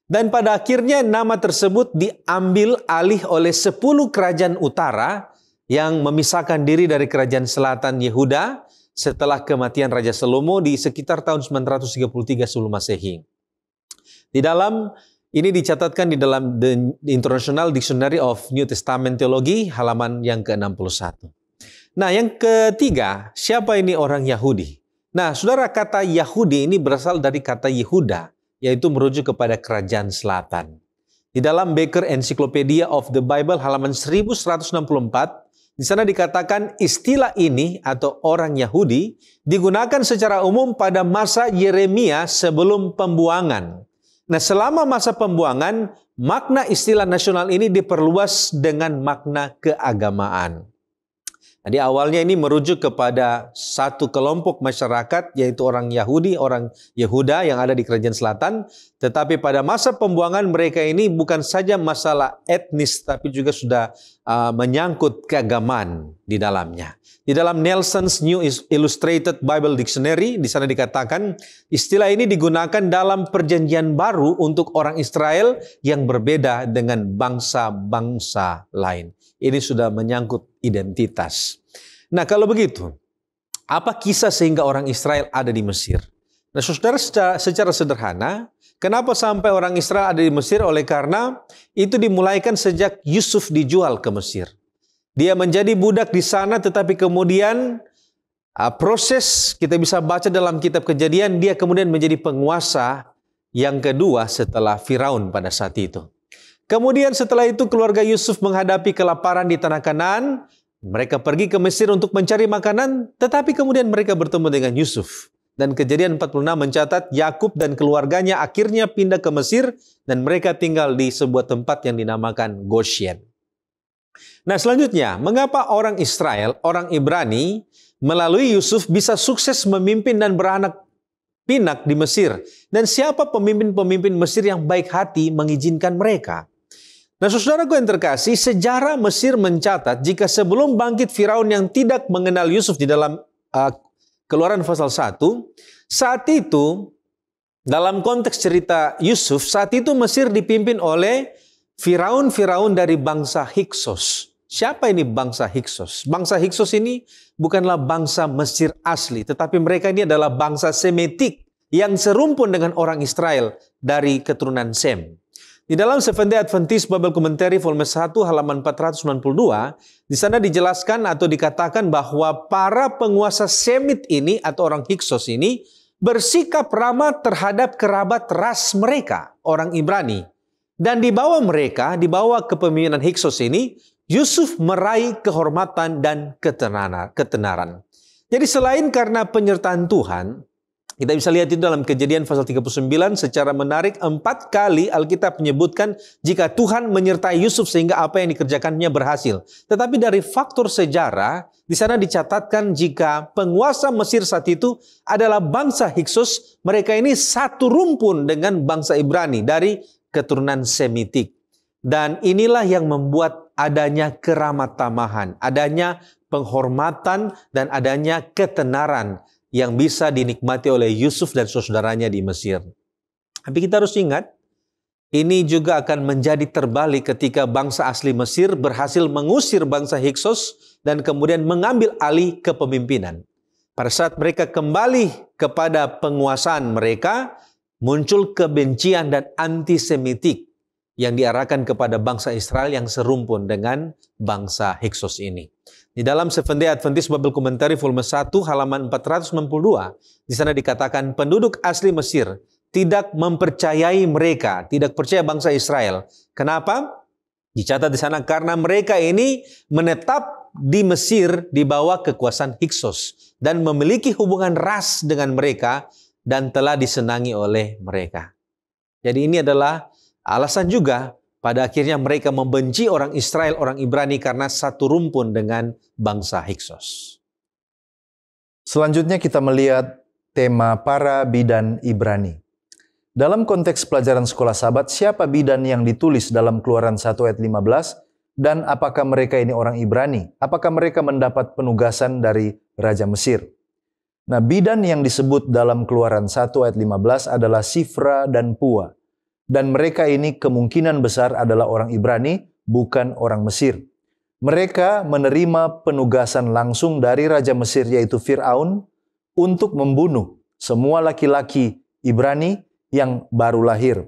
Dan pada akhirnya nama tersebut diambil alih oleh 10 kerajaan utara yang memisahkan diri dari kerajaan selatan Yehuda setelah kematian Raja Salomo di sekitar tahun 933 sebelum Masehi. Ini dicatatkan di dalam The International Dictionary of New Testament Theology halaman yang ke-61. Nah, yang ketiga, siapa ini orang Yahudi? Nah, saudara, kata Yahudi ini berasal dari kata Yehuda, yaitu merujuk kepada kerajaan selatan. Di dalam Baker Encyclopedia of the Bible halaman 1164, di sana dikatakan istilah ini atau orang Yahudi digunakan secara umum pada masa Yeremia sebelum pembuangan. Nah, selama masa pembuangan, makna istilah nasional ini diperluas dengan makna keagamaan. Jadi awalnya ini merujuk kepada satu kelompok masyarakat, yaitu orang Yahudi, orang Yehuda yang ada di kerajaan selatan. Tetapi pada masa pembuangan mereka ini bukan saja masalah etnis, tapi juga sudah menyangkut keagamaan di dalamnya. Di dalam Nelson's New Illustrated Bible Dictionary, di sana dikatakan istilah ini digunakan dalam perjanjian baru untuk orang Israel yang berbeda dengan bangsa-bangsa lain. Ini sudah menyangkut identitas. Nah, kalau begitu, apa kisah sehingga orang Israel ada di Mesir? Nah, saudara, secara sederhana, kenapa sampai orang Israel ada di Mesir? Oleh karena itu dimulaikan sejak Yusuf dijual ke Mesir. Dia menjadi budak di sana, tetapi kemudian proses kita bisa baca dalam kitab Kejadian, dia kemudian menjadi penguasa yang kedua setelah Firaun pada saat itu. Kemudian setelah itu keluarga Yusuf menghadapi kelaparan di tanah Kanaan. Mereka pergi ke Mesir untuk mencari makanan, tetapi kemudian mereka bertemu dengan Yusuf. Dan Kejadian 46 mencatat Yakub dan keluarganya akhirnya pindah ke Mesir dan mereka tinggal di sebuah tempat yang dinamakan Goshen. Nah, selanjutnya, mengapa orang Israel, orang Ibrani, melalui Yusuf bisa sukses memimpin dan beranak pinak di Mesir? Dan siapa pemimpin-pemimpin Mesir yang baik hati mengizinkan mereka? Nah, saudaraku yang terkasih, sejarah Mesir mencatat jika sebelum bangkit Firaun yang tidak mengenal Yusuf di dalam Keluaran pasal 1, saat itu dalam konteks cerita Yusuf, saat itu Mesir dipimpin oleh Firaun dari bangsa Hyksos. Siapa ini bangsa Hyksos? Bangsa Hyksos ini bukanlah bangsa Mesir asli, tetapi mereka ini adalah bangsa Semitik yang serumpun dengan orang Israel dari keturunan Sem. Di dalam Seventh Day Adventist Bible Commentary volume 1 halaman 492, di sana dijelaskan atau dikatakan bahwa para penguasa Semit ini atau orang Hyksos ini bersikap ramah terhadap kerabat ras mereka, orang Ibrani. Dan di bawah mereka, di bawah kepemimpinan Hyksos ini, Yusuf meraih kehormatan dan ketenaran. Jadi selain karena penyertaan Tuhan, kita bisa lihat itu dalam Kejadian pasal 39 secara menarik 4 kali Alkitab menyebutkan jika Tuhan menyertai Yusuf sehingga apa yang dikerjakannya berhasil. Tetapi dari faktor sejarah, di sana dicatatkan jika penguasa Mesir saat itu adalah bangsa Hyksos, mereka ini satu rumpun dengan bangsa Ibrani dari keturunan Semitik. Dan inilah yang membuat adanya keramat-tamahan, adanya penghormatan dan adanya ketenaran yang bisa dinikmati oleh Yusuf dan saudaranya di Mesir. Tapi kita harus ingat, ini juga akan menjadi terbalik ketika bangsa asli Mesir berhasil mengusir bangsa Hyksos dan kemudian mengambil alih kepemimpinan. Pada saat mereka kembali kepada penguasaan mereka, muncul kebencian dan antisemitik yang diarahkan kepada bangsa Israel yang serumpun dengan bangsa Hyksos ini. Di dalam Seventh Day Adventist Bible Commentary volume 1 halaman 492, di sana dikatakan penduduk asli Mesir tidak mempercayai mereka, tidak percaya bangsa Israel. Kenapa? Dicatat di sana karena mereka ini menetap di Mesir di bawah kekuasaan Hyksos dan memiliki hubungan ras dengan mereka dan telah disenangi oleh mereka. Jadi ini adalah alasan juga pada akhirnya mereka membenci orang Israel, orang Ibrani karena satu rumpun dengan bangsa Hyksos. Selanjutnya kita melihat tema para bidan Ibrani. Dalam konteks pelajaran sekolah Sabat, siapa bidan yang ditulis dalam Keluaran 1 ayat 15 dan apakah mereka ini orang Ibrani? Apakah mereka mendapat penugasan dari Raja Mesir? Nah, bidan yang disebut dalam Keluaran 1 ayat 15 adalah Sifra dan Pua. Dan mereka ini kemungkinan besar adalah orang Ibrani, bukan orang Mesir. Mereka menerima penugasan langsung dari Raja Mesir yaitu Fir'aun untuk membunuh semua laki-laki Ibrani yang baru lahir.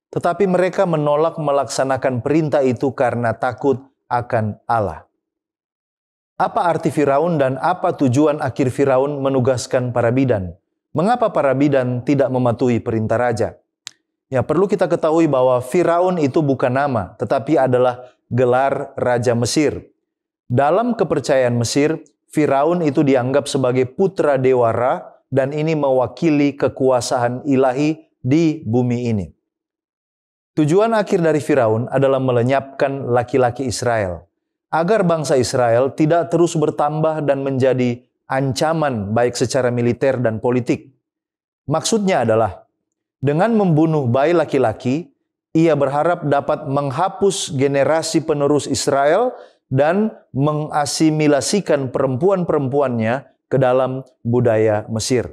Tetapi mereka menolak melaksanakan perintah itu karena takut akan Allah. Apa arti Firaun dan apa tujuan akhir Firaun menugaskan para bidan? Mengapa para bidan tidak mematuhi perintah raja? Ya, perlu kita ketahui bahwa Firaun itu bukan nama, tetapi adalah gelar Raja Mesir. Dalam kepercayaan Mesir, Firaun itu dianggap sebagai putra dewa Ra dan ini mewakili kekuasaan ilahi di bumi ini. Tujuan akhir dari Firaun adalah melenyapkan laki-laki Israel, agar bangsa Israel tidak terus bertambah dan menjadi ancaman baik secara militer dan politik. Maksudnya adalah, dengan membunuh bayi laki-laki, ia berharap dapat menghapus generasi penerus Israel dan mengasimilasikan perempuan-perempuannya ke dalam budaya Mesir.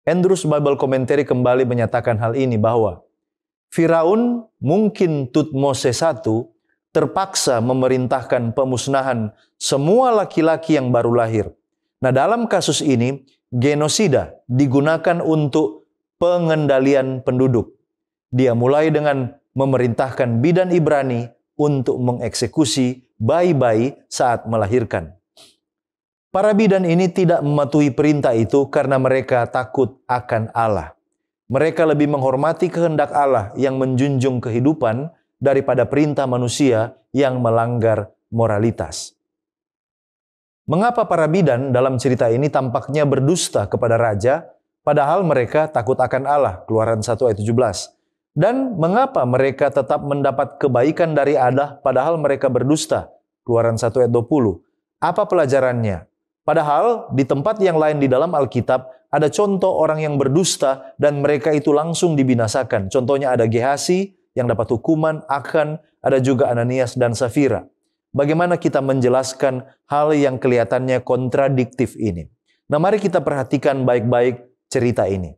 Andrews Bible Commentary kembali menyatakan hal ini bahwa Firaun mungkin Tutmoses I terpaksa memerintahkan pemusnahan semua laki-laki yang baru lahir. Nah, dalam kasus ini, genosida digunakan untuk pengendalian penduduk. Dia mulai dengan memerintahkan bidan Ibrani untuk mengeksekusi bayi-bayi saat melahirkan. Para bidan ini tidak mematuhi perintah itu karena mereka takut akan Allah. Mereka lebih menghormati kehendak Allah yang menjunjung kehidupan daripada perintah manusia yang melanggar moralitas. Mengapa para bidan dalam cerita ini tampaknya berdusta kepada raja, padahal mereka takut akan Allah, Keluaran 1 ayat 17. Dan mengapa mereka tetap mendapat kebaikan dari Allah padahal mereka berdusta, Keluaran 1 ayat 20. Apa pelajarannya? Padahal di tempat yang lain di dalam Alkitab ada contoh orang yang berdusta dan mereka itu langsung dibinasakan. Contohnya ada Gehasi yang dapat hukuman, Akan, ada juga Ananias dan Safira. Bagaimana kita menjelaskan hal yang kelihatannya kontradiktif ini? Nah, mari kita perhatikan baik-baik cerita ini.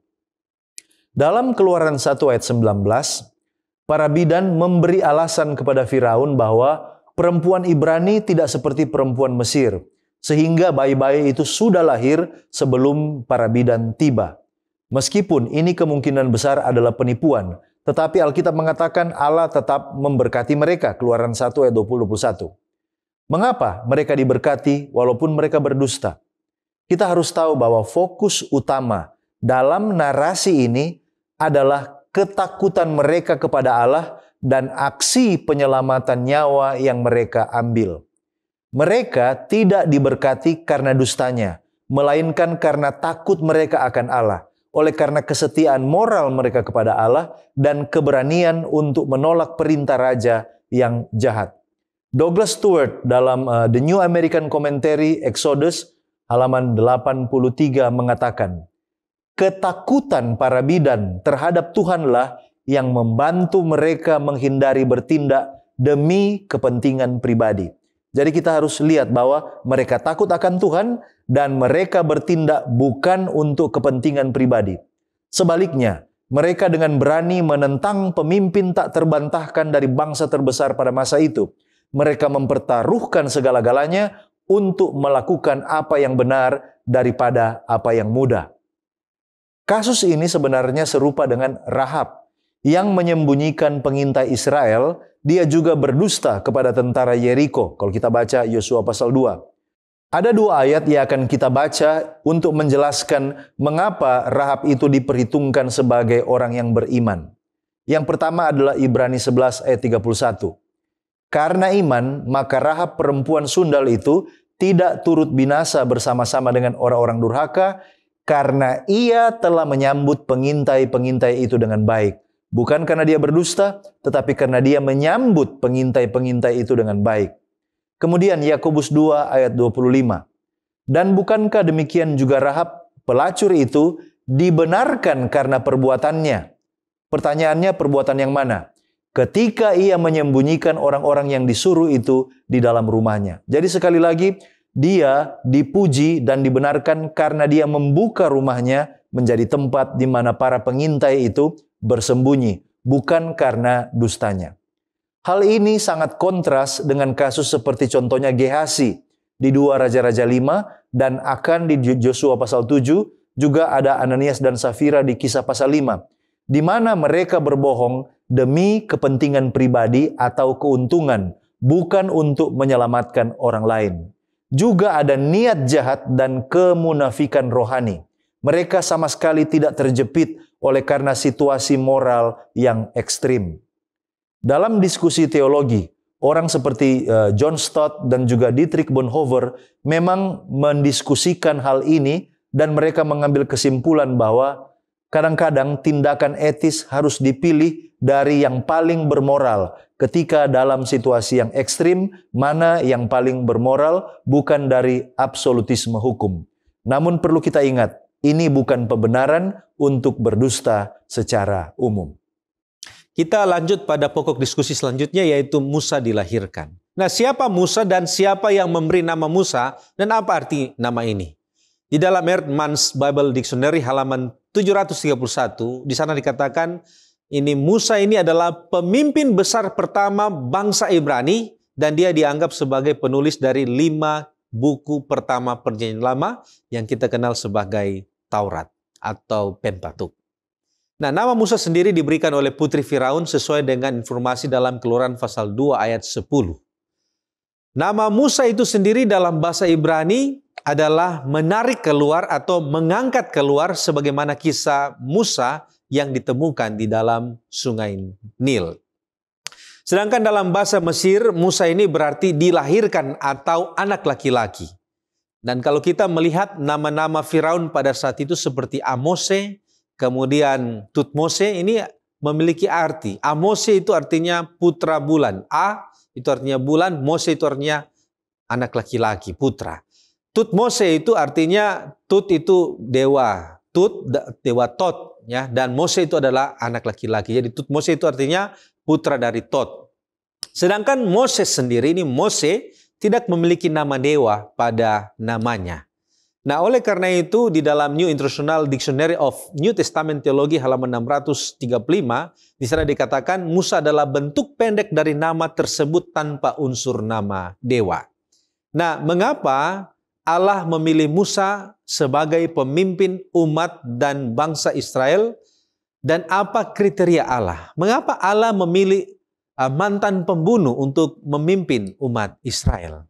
Dalam Keluaran 1 ayat 19, Para bidan memberi alasan kepada Firaun bahwa perempuan Ibrani tidak seperti perempuan Mesir, sehingga bayi-bayi itu sudah lahir sebelum para bidan tiba. Meskipun ini kemungkinan besar adalah penipuan, tetapi Alkitab mengatakan Allah tetap memberkati mereka. Keluaran 1 ayat 20-21. Mengapa mereka diberkati walaupun mereka berdusta? Kita harus tahu bahwa fokus utama dalam narasi ini adalah ketakutan mereka kepada Allah dan aksi penyelamatan nyawa yang mereka ambil. Mereka tidak diberkati karena dustanya, melainkan karena takut mereka akan Allah. Oleh karena kesetiaan moral mereka kepada Allah dan keberanian untuk menolak perintah raja yang jahat. Douglas Stewart dalam The New American Commentary Exodus halaman 83 mengatakan, ketakutan para bidan terhadap Tuhanlah yang membantu mereka menghindari bertindak demi kepentingan pribadi. Jadi kita harus lihat bahwa mereka takut akan Tuhan dan mereka bertindak bukan untuk kepentingan pribadi. Sebaliknya, mereka dengan berani menentang pemimpin tak terbantahkan dari bangsa terbesar pada masa itu. Mereka mempertaruhkan segala-galanya untuk melakukan apa yang benar daripada apa yang mudah. Kasus ini sebenarnya serupa dengan Rahab yang menyembunyikan pengintai Israel. Dia juga berdusta kepada tentara Yeriko. Kalau kita baca Yosua pasal 2. Ada 2 ayat yang akan kita baca untuk menjelaskan mengapa Rahab itu diperhitungkan sebagai orang yang beriman. Yang pertama adalah Ibrani 11 ayat 31. Karena iman, maka Rahab perempuan sundal itu tidak turut binasa bersama-sama dengan orang-orang durhaka, karena ia telah menyambut pengintai-pengintai itu dengan baik. Bukan karena dia berdusta, tetapi karena dia menyambut pengintai-pengintai itu dengan baik. Kemudian Yakobus 2 ayat 25. Dan bukankah demikian juga Rahab, pelacur itu, dibenarkan karena perbuatannya? Pertanyaannya, perbuatan yang mana? Ketika ia menyembunyikan orang-orang yang disuruh itu di dalam rumahnya. Jadi sekali lagi, dia dipuji dan dibenarkan karena dia membuka rumahnya menjadi tempat di mana para pengintai itu bersembunyi, bukan karena dustanya. Hal ini sangat kontras dengan kasus seperti contohnya Gehasi di 2 Raja-Raja 5 dan Akan di Yosua pasal 7, juga ada Ananias dan Safira di Kisah pasal 5, di mana mereka berbohong demi kepentingan pribadi atau keuntungan, bukan untuk menyelamatkan orang lain. Juga ada niat jahat dan kemunafikan rohani. Mereka sama sekali tidak terjepit oleh karena situasi moral yang ekstrim. Dalam diskusi teologi, orang seperti John Stott dan juga Dietrich Bonhoeffer memang mendiskusikan hal ini dan mereka mengambil kesimpulan bahwa kadang-kadang tindakan etis harus dipilih dari yang paling bermoral. Ketika dalam situasi yang ekstrim, mana yang paling bermoral, bukan dari absolutisme hukum. Namun perlu kita ingat, ini bukan pembenaran untuk berdusta secara umum. Kita lanjut pada pokok diskusi selanjutnya, yaitu Musa dilahirkan. Nah, siapa Musa dan siapa yang memberi nama Musa dan apa arti nama ini? Di dalam Eerdmans Bible Dictionary halaman 731, di sana dikatakan ini Musa ini adalah pemimpin besar pertama bangsa Ibrani dan dia dianggap sebagai penulis dari 5 buku pertama Perjanjian Lama yang kita kenal sebagai Taurat atau Pentateuch. Nah, nama Musa sendiri diberikan oleh putri Firaun sesuai dengan informasi dalam Keluaran pasal 2 ayat 10. Nama Musa itu sendiri dalam bahasa Ibrani adalah menarik keluar atau mengangkat keluar, sebagaimana kisah Musa yang ditemukan di dalam sungai Nil. Sedangkan dalam bahasa Mesir, Musa ini berarti dilahirkan atau anak laki-laki. Dan kalau kita melihat nama-nama Firaun pada saat itu seperti Amose, kemudian Tutmose, ini memiliki arti. Amose itu artinya putra bulan. A itu artinya bulan, Mose itu artinya anak laki-laki, putra. Tutmose itu artinya, Tut itu dewa, dewa Tot, ya, dan Mose itu adalah anak laki-laki. Jadi Tutmose itu artinya putra dari Tot. Sedangkan Moses sendiri, ini Mose tidak memiliki nama dewa pada namanya. Nah, oleh karena itu di dalam New International Dictionary of New Testament Theology halaman 635, di sana dikatakan Musa adalah bentuk pendek dari nama tersebut tanpa unsur nama dewa. Nah, mengapa Allah memilih Musa sebagai pemimpin umat dan bangsa Israel? Dan apa kriteria Allah? Mengapa Allah memilih mantan pembunuh untuk memimpin umat Israel?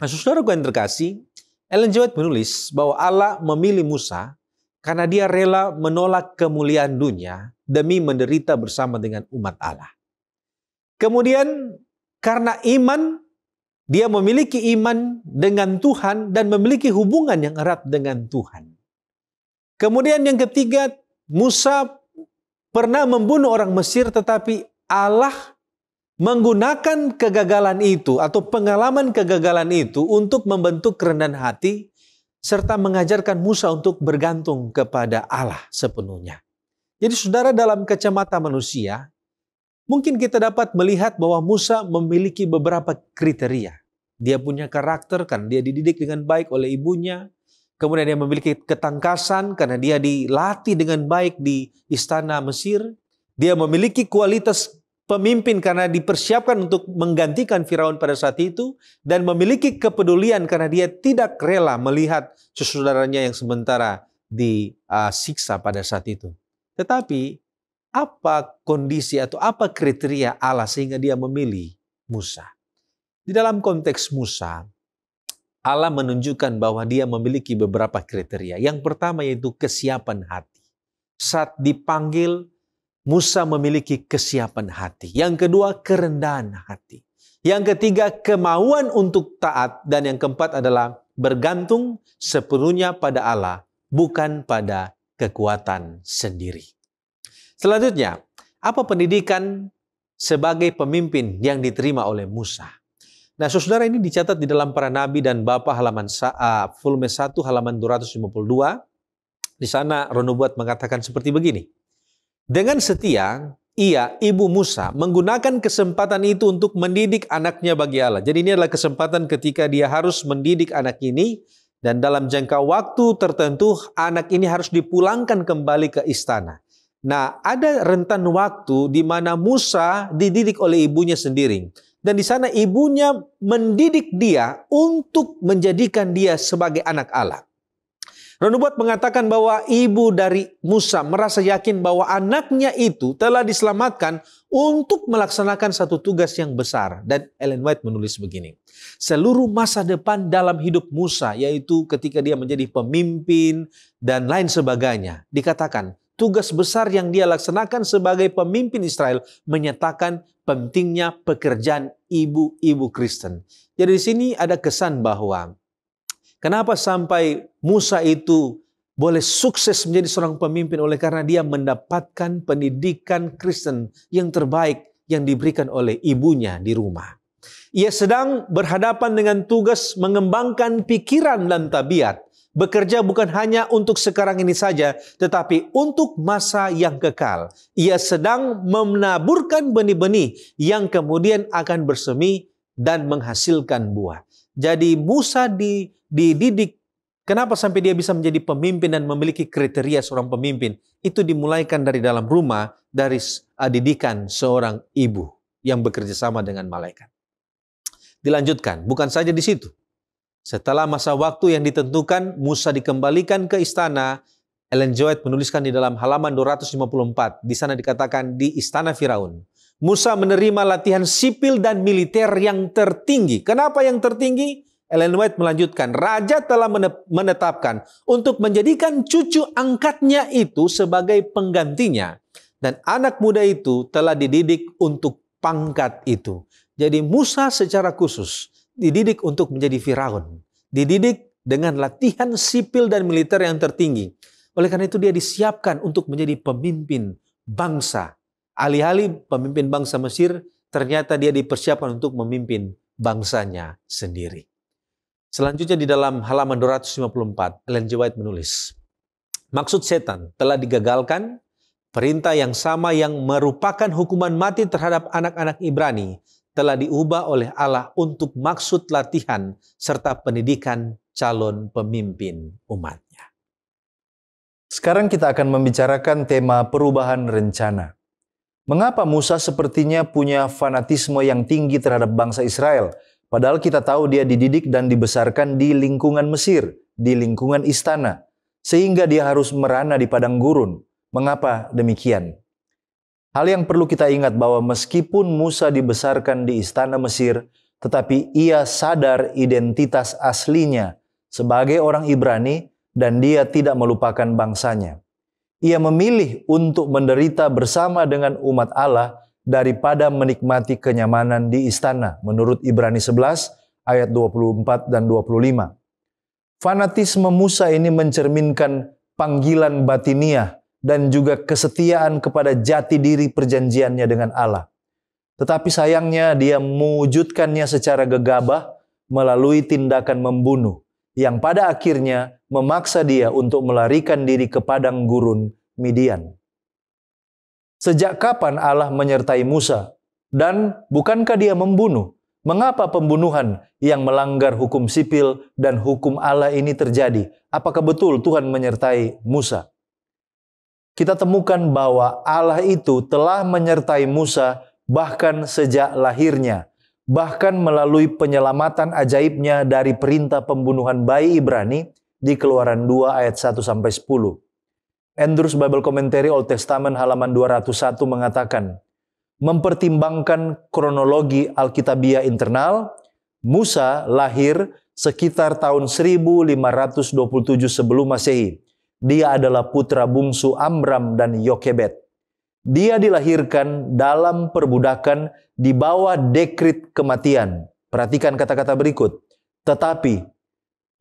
Nah, saudara yang terkasih, Ellen G. White menulis bahwa Allah memilih Musa karena dia rela menolak kemuliaan dunia demi menderita bersama dengan umat Allah. Kemudian karena iman, dia memiliki iman dengan Tuhan dan memiliki hubungan yang erat dengan Tuhan. Kemudian yang ketiga, Musa pernah membunuh orang Mesir, tetapi Allah menggunakan kegagalan itu atau pengalaman kegagalan itu untuk membentuk kerendahan hati serta mengajarkan Musa untuk bergantung kepada Allah sepenuhnya. Jadi saudara, dalam kacamata manusia, mungkin kita dapat melihat bahwa Musa memiliki beberapa kriteria. Dia punya karakter karena dia dididik dengan baik oleh ibunya. Kemudian dia memiliki ketangkasan karena dia dilatih dengan baik di istana Mesir. Dia memiliki kualitas pemimpin karena dipersiapkan untuk menggantikan Firaun pada saat itu, dan memiliki kepedulian karena dia tidak rela melihat saudaranya yang sementara disiksa pada saat itu. Tetapi apa kondisi atau apa kriteria Allah sehingga dia memilih Musa? Di dalam konteks Musa, Allah menunjukkan bahwa dia memiliki beberapa kriteria. Yang pertama yaitu kesiapan hati. Saat dipanggil, Musa memiliki kesiapan hati. Yang kedua, kerendahan hati. Yang ketiga, kemauan untuk taat. Dan yang keempat adalah bergantung sepenuhnya pada Allah, bukan pada kekuatan sendiri. Selanjutnya, apa pendidikan sebagai pemimpin yang diterima oleh Musa? Nah, saudara, ini dicatat di dalam Para Nabi dan Bapa halaman volume 1 halaman 252. Di sana Ronubuat mengatakan seperti begini. Dengan setia, ibu Musa, menggunakan kesempatan itu untuk mendidik anaknya bagi Allah. Jadi ini adalah kesempatan ketika dia harus mendidik anak ini, dan dalam jangka waktu tertentu anak ini harus dipulangkan kembali ke istana. Nah, ada rentan waktu di mana Musa dididik oleh ibunya sendiri. Dan di sana ibunya mendidik dia untuk menjadikan dia sebagai anak Allah. Ronubuat mengatakan bahwa ibu dari Musa merasa yakin bahwa anaknya itu telah diselamatkan untuk melaksanakan satu tugas yang besar. Dan Ellen White menulis begini. Seluruh masa depan dalam hidup Musa, yaitu ketika dia menjadi pemimpin dan lain sebagainya, dikatakan tugas besar yang dia laksanakan sebagai pemimpin Israel menyatakan pentingnya pekerjaan ibu-ibu Kristen. Jadi di sini ada kesan bahwa kenapa sampai Musa itu boleh sukses menjadi seorang pemimpin oleh karena dia mendapatkan pendidikan Kristen yang terbaik yang diberikan oleh ibunya di rumah. Ia sedang berhadapan dengan tugas mengembangkan pikiran dan tabiat. Bekerja bukan hanya untuk sekarang ini saja, tetapi untuk masa yang kekal. Ia sedang menaburkan benih-benih yang kemudian akan bersemi dan menghasilkan buah. Jadi Musa dididik. Kenapa sampai dia bisa menjadi pemimpin dan memiliki kriteria seorang pemimpin? Itu dimulaikan dari dalam rumah, dari didikan seorang ibu yang bekerja sama dengan malaikat. Dilanjutkan, bukan saja di situ. Setelah masa waktu yang ditentukan, Musa dikembalikan ke istana. Ellen G. White menuliskan di dalam halaman 254. Di sana dikatakan di istana Firaun. Musa menerima latihan sipil dan militer yang tertinggi. Kenapa yang tertinggi? Ellen White melanjutkan, raja telah menetapkan untuk menjadikan cucu angkatnya itu sebagai penggantinya. Dan anak muda itu telah dididik untuk pangkat itu. Jadi Musa secara khusus dididik untuk menjadi Firaun. Dididik dengan latihan sipil dan militer yang tertinggi. Oleh karena itu dia disiapkan untuk menjadi pemimpin bangsa. Alih-alih pemimpin bangsa Mesir, ternyata dia dipersiapkan untuk memimpin bangsanya sendiri. Selanjutnya di dalam halaman 254, Ellen G. White menulis, maksud setan telah digagalkan, perintah yang sama yang merupakan hukuman mati terhadap anak-anak Ibrani telah diubah oleh Allah untuk maksud latihan serta pendidikan calon pemimpin umatnya. Sekarang kita akan membicarakan tema perubahan rencana. Mengapa Musa sepertinya punya fanatisme yang tinggi terhadap bangsa Israel? Padahal kita tahu dia dididik dan dibesarkan di lingkungan Mesir, di lingkungan istana. Sehingga dia harus merana di padang gurun. Mengapa demikian? Hal yang perlu kita ingat bahwa meskipun Musa dibesarkan di istana Mesir, tetapi ia sadar identitas aslinya sebagai orang Ibrani dan dia tidak melupakan bangsanya. Ia memilih untuk menderita bersama dengan umat Allah daripada menikmati kenyamanan di istana, menurut Ibrani 11 ayat 24 dan 25. Fanatisme Musa ini mencerminkan panggilan batiniah dan juga kesetiaan kepada jati diri perjanjiannya dengan Allah. Tetapi sayangnya dia mewujudkannya secara gegabah melalui tindakan membunuh, yang pada akhirnya memaksa dia untuk melarikan diri ke padang gurun Midian. Sejak kapan Allah menyertai Musa? Dan bukankah dia membunuh? Mengapa pembunuhan yang melanggar hukum sipil dan hukum Allah ini terjadi? Apakah betul Tuhan menyertai Musa? Kita temukan bahwa Allah itu telah menyertai Musa bahkan sejak lahirnya, bahkan melalui penyelamatan ajaibnya dari perintah pembunuhan bayi Ibrani di Keluaran 2 ayat 1-10. Andrews Bible Commentary Old Testament halaman 201 mengatakan, mempertimbangkan kronologi Alkitabiah internal, Musa lahir sekitar tahun 1527 sebelum Masehi. Dia adalah putra bungsu Amram dan Yokebed. Dia dilahirkan dalam perbudakan di bawah dekrit kematian. Perhatikan kata-kata berikut. Tetapi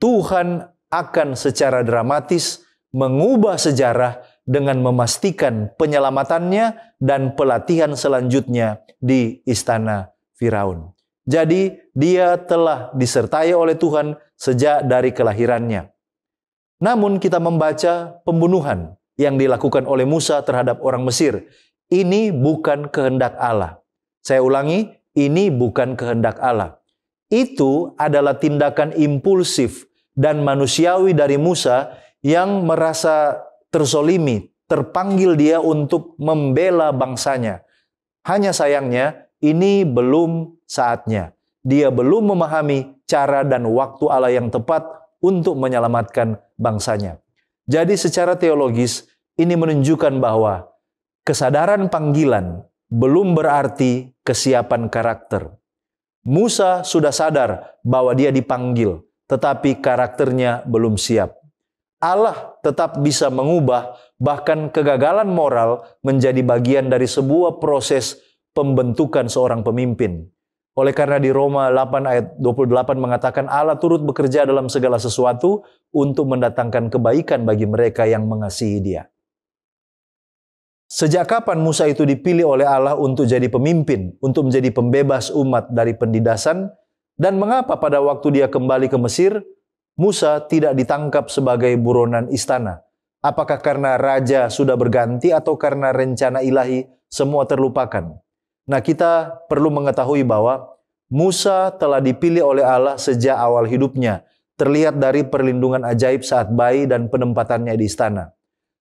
Tuhan akan secara dramatis mengubah sejarah dengan memastikan penyelamatannya dan pelatihan selanjutnya di istana Firaun. Jadi dia telah disertai oleh Tuhan sejak dari kelahirannya. Namun kita membaca pembunuhan yang dilakukan oleh Musa terhadap orang Mesir. Ini bukan kehendak Allah. Saya ulangi, ini bukan kehendak Allah. Itu adalah tindakan impulsif dan manusiawi dari Musa yang merasa terzolimi, terpanggil dia untuk membela bangsanya. Hanya sayangnya, ini belum saatnya. Dia belum memahami cara dan waktu Allah yang tepat untuk menyelamatkan bangsanya. Jadi secara teologis, ini menunjukkan bahwa kesadaran panggilan belum berarti kesiapan karakter. Musa sudah sadar bahwa dia dipanggil, tetapi karakternya belum siap. Allah tetap bisa mengubah bahkan kegagalan moral menjadi bagian dari sebuah proses pembentukan seorang pemimpin. Oleh karena di Roma 8 ayat 28 mengatakan Allah turut bekerja dalam segala sesuatu untuk mendatangkan kebaikan bagi mereka yang mengasihi Dia. Sejak kapan Musa itu dipilih oleh Allah untuk jadi pemimpin, untuk menjadi pembebas umat dari pendidasan? Dan mengapa pada waktu dia kembali ke Mesir, Musa tidak ditangkap sebagai buronan istana? Apakah karena raja sudah berganti atau karena rencana ilahi semua terlupakan? Nah, kita perlu mengetahui bahwa Musa telah dipilih oleh Allah sejak awal hidupnya, terlihat dari perlindungan ajaib saat bayi dan penempatannya di istana.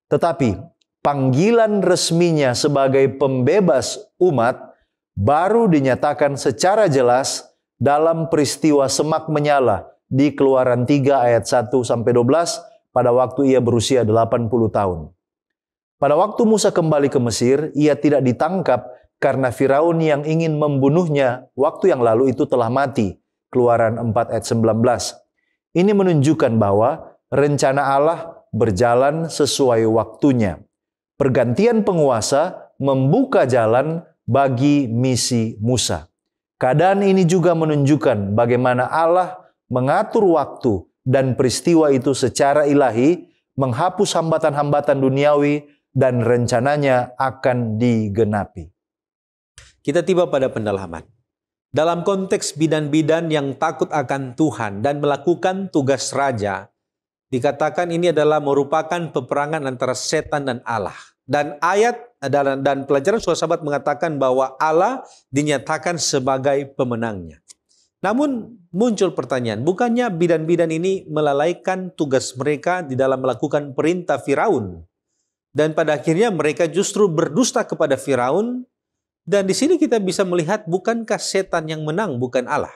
Tetapi panggilan resminya sebagai pembebas umat baru dinyatakan secara jelas dalam peristiwa semak menyala di Keluaran 3 ayat 1-12 pada waktu ia berusia 80 tahun. Pada waktu Musa kembali ke Mesir, ia tidak ditangkap karena Firaun yang ingin membunuhnya waktu yang lalu itu telah mati. Keluaran 4 ayat 19. Ini menunjukkan bahwa rencana Allah berjalan sesuai waktunya. Pergantian penguasa membuka jalan bagi misi Musa. Keadaan ini juga menunjukkan bagaimana Allah mengatur waktu dan peristiwa itu secara ilahi, menghapus hambatan-hambatan duniawi dan rencananya akan digenapi. Kita tiba pada pendalaman. Dalam konteks bidan-bidan yang takut akan Tuhan dan melakukan tugas raja, dikatakan ini adalah merupakan peperangan antara setan dan Allah. Dan ayat dan pelajaran sahabat mengatakan bahwa Allah dinyatakan sebagai pemenangnya. Namun muncul pertanyaan, bukannya bidan-bidan ini melalaikan tugas mereka di dalam melakukan perintah Firaun? Dan pada akhirnya mereka justru berdusta kepada Firaun. Dan di sini kita bisa melihat, bukankah setan yang menang, bukan Allah?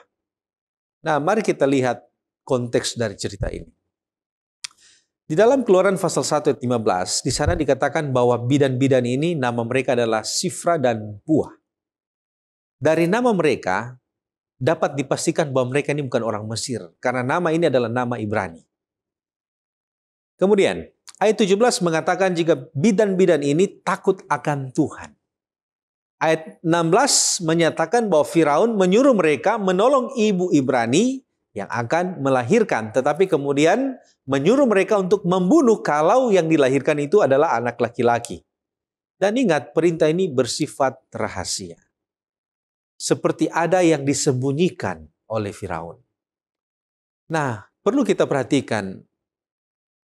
Nah, mari kita lihat konteks dari cerita ini. Di dalam Keluaran pasal 1 ayat 15, di sana dikatakan bahwa bidan-bidan ini nama mereka adalah Sifra dan Puah. Dari nama mereka dapat dipastikan bahwa mereka ini bukan orang Mesir, karena nama ini adalah nama Ibrani. Kemudian, ayat 17 mengatakan jika bidan-bidan ini takut akan Tuhan. Ayat 16 menyatakan bahwa Firaun menyuruh mereka menolong ibu Ibrani yang akan melahirkan, tetapi kemudian menyuruh mereka untuk membunuh kalau yang dilahirkan itu adalah anak laki-laki. Dan ingat, perintah ini bersifat rahasia. Seperti ada yang disembunyikan oleh Firaun. Nah, perlu kita perhatikan,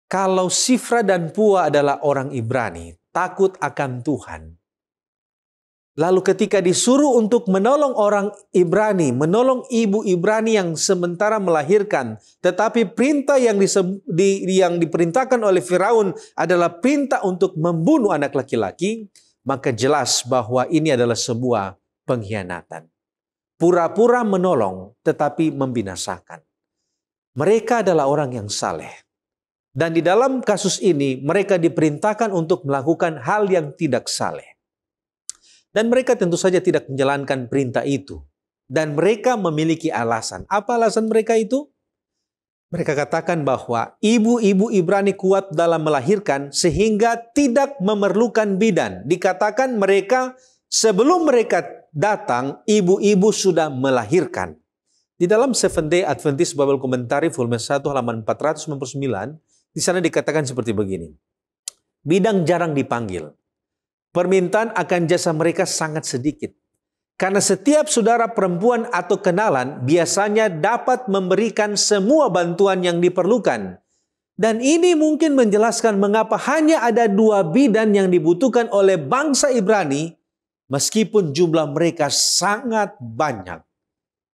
kalau Sifra dan Puah adalah orang Ibrani, takut akan Tuhan. Lalu ketika disuruh untuk menolong orang Ibrani, menolong ibu Ibrani yang sementara melahirkan, tetapi perintah yang diperintahkan oleh Firaun adalah perintah untuk membunuh anak laki-laki, maka jelas bahwa ini adalah sebuah pengkhianatan. Pura-pura menolong tetapi membinasakan. Mereka adalah orang yang saleh. Dan di dalam kasus ini mereka diperintahkan untuk melakukan hal yang tidak saleh. Dan mereka tentu saja tidak menjalankan perintah itu. Dan mereka memiliki alasan. Apa alasan mereka itu? Mereka katakan bahwa ibu-ibu Ibrani kuat dalam melahirkan sehingga tidak memerlukan bidan. Dikatakan mereka sebelum mereka datang, ibu-ibu sudah melahirkan. Di dalam Seventh Day Adventist Bible Commentary volume 1 halaman 499, di sana dikatakan seperti begini. Bidang jarang dipanggil. Permintaan akan jasa mereka sangat sedikit. Karena setiap saudara perempuan atau kenalan biasanya dapat memberikan semua bantuan yang diperlukan. Dan ini mungkin menjelaskan mengapa hanya ada 2 bidan yang dibutuhkan oleh bangsa Ibrani, meskipun jumlah mereka sangat banyak.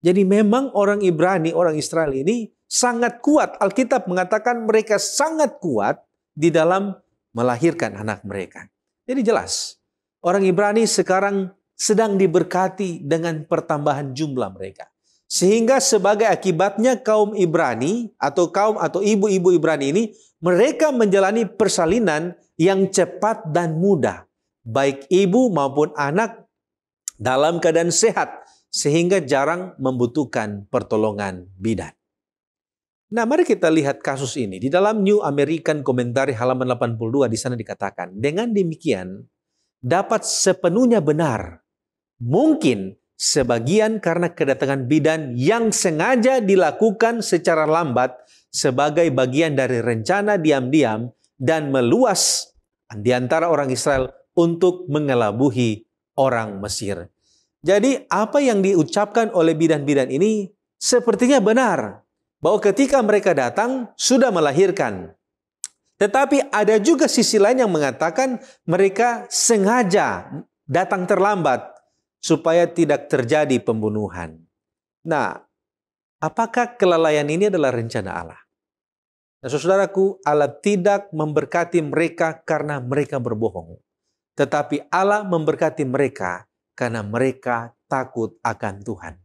Jadi memang orang Ibrani, orang Israel ini sangat kuat. Alkitab mengatakan mereka sangat kuat di dalam melahirkan anak mereka. Jadi jelas, orang Ibrani sekarang sedang diberkati dengan pertambahan jumlah mereka. Sehingga sebagai akibatnya kaum Ibrani atau ibu-ibu Ibrani ini, mereka menjalani persalinan yang cepat dan mudah. Baik ibu maupun anak dalam keadaan sehat. Sehingga jarang membutuhkan pertolongan bidan. Nah, mari kita lihat kasus ini. Di dalam New American Commentary halaman 82 di sana dikatakan, dengan demikian dapat sepenuhnya benar. Mungkin sebagian karena kedatangan bidan yang sengaja dilakukan secara lambat sebagai bagian dari rencana diam-diam dan meluas di antara orang Israel untuk mengelabuhi orang Mesir. Jadi apa yang diucapkan oleh bidan-bidan ini sepertinya benar. Bahwa ketika mereka datang, sudah melahirkan. Tetapi ada juga sisi lain yang mengatakan mereka sengaja datang terlambat supaya tidak terjadi pembunuhan. Nah, apakah kelalaian ini adalah rencana Allah? Nah, saudaraku, Allah tidak memberkati mereka karena mereka berbohong. Tetapi Allah memberkati mereka karena mereka takut akan Tuhan.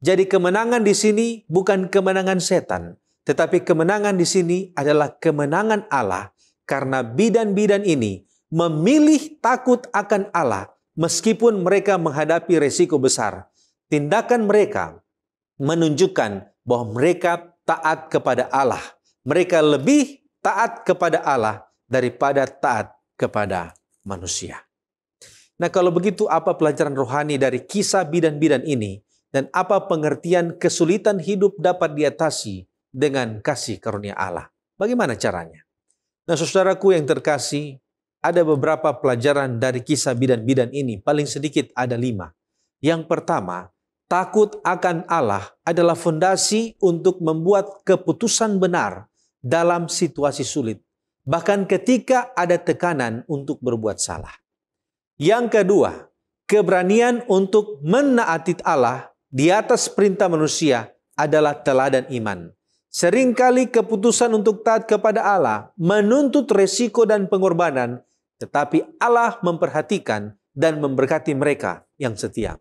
Jadi kemenangan di sini bukan kemenangan setan, tetapi kemenangan di sini adalah kemenangan Allah karena bidan-bidan ini memilih takut akan Allah meskipun mereka menghadapi resiko besar. Tindakan mereka menunjukkan bahwa mereka taat kepada Allah. Mereka lebih taat kepada Allah daripada taat kepada manusia. Nah, kalau begitu apa pelajaran rohani dari kisah bidan-bidan ini? Dan apa pengertian kesulitan hidup dapat diatasi dengan kasih karunia Allah? Bagaimana caranya? Nah, saudaraku yang terkasih, ada beberapa pelajaran dari kisah bidan-bidan ini. Paling sedikit ada 5. Yang pertama, takut akan Allah adalah fondasi untuk membuat keputusan benar dalam situasi sulit. Bahkan ketika ada tekanan untuk berbuat salah. Yang kedua, keberanian untuk menaati Allah di atas perintah manusia adalah teladan iman. Seringkali keputusan untuk taat kepada Allah menuntut resiko dan pengorbanan, tetapi Allah memperhatikan dan memberkati mereka yang setia.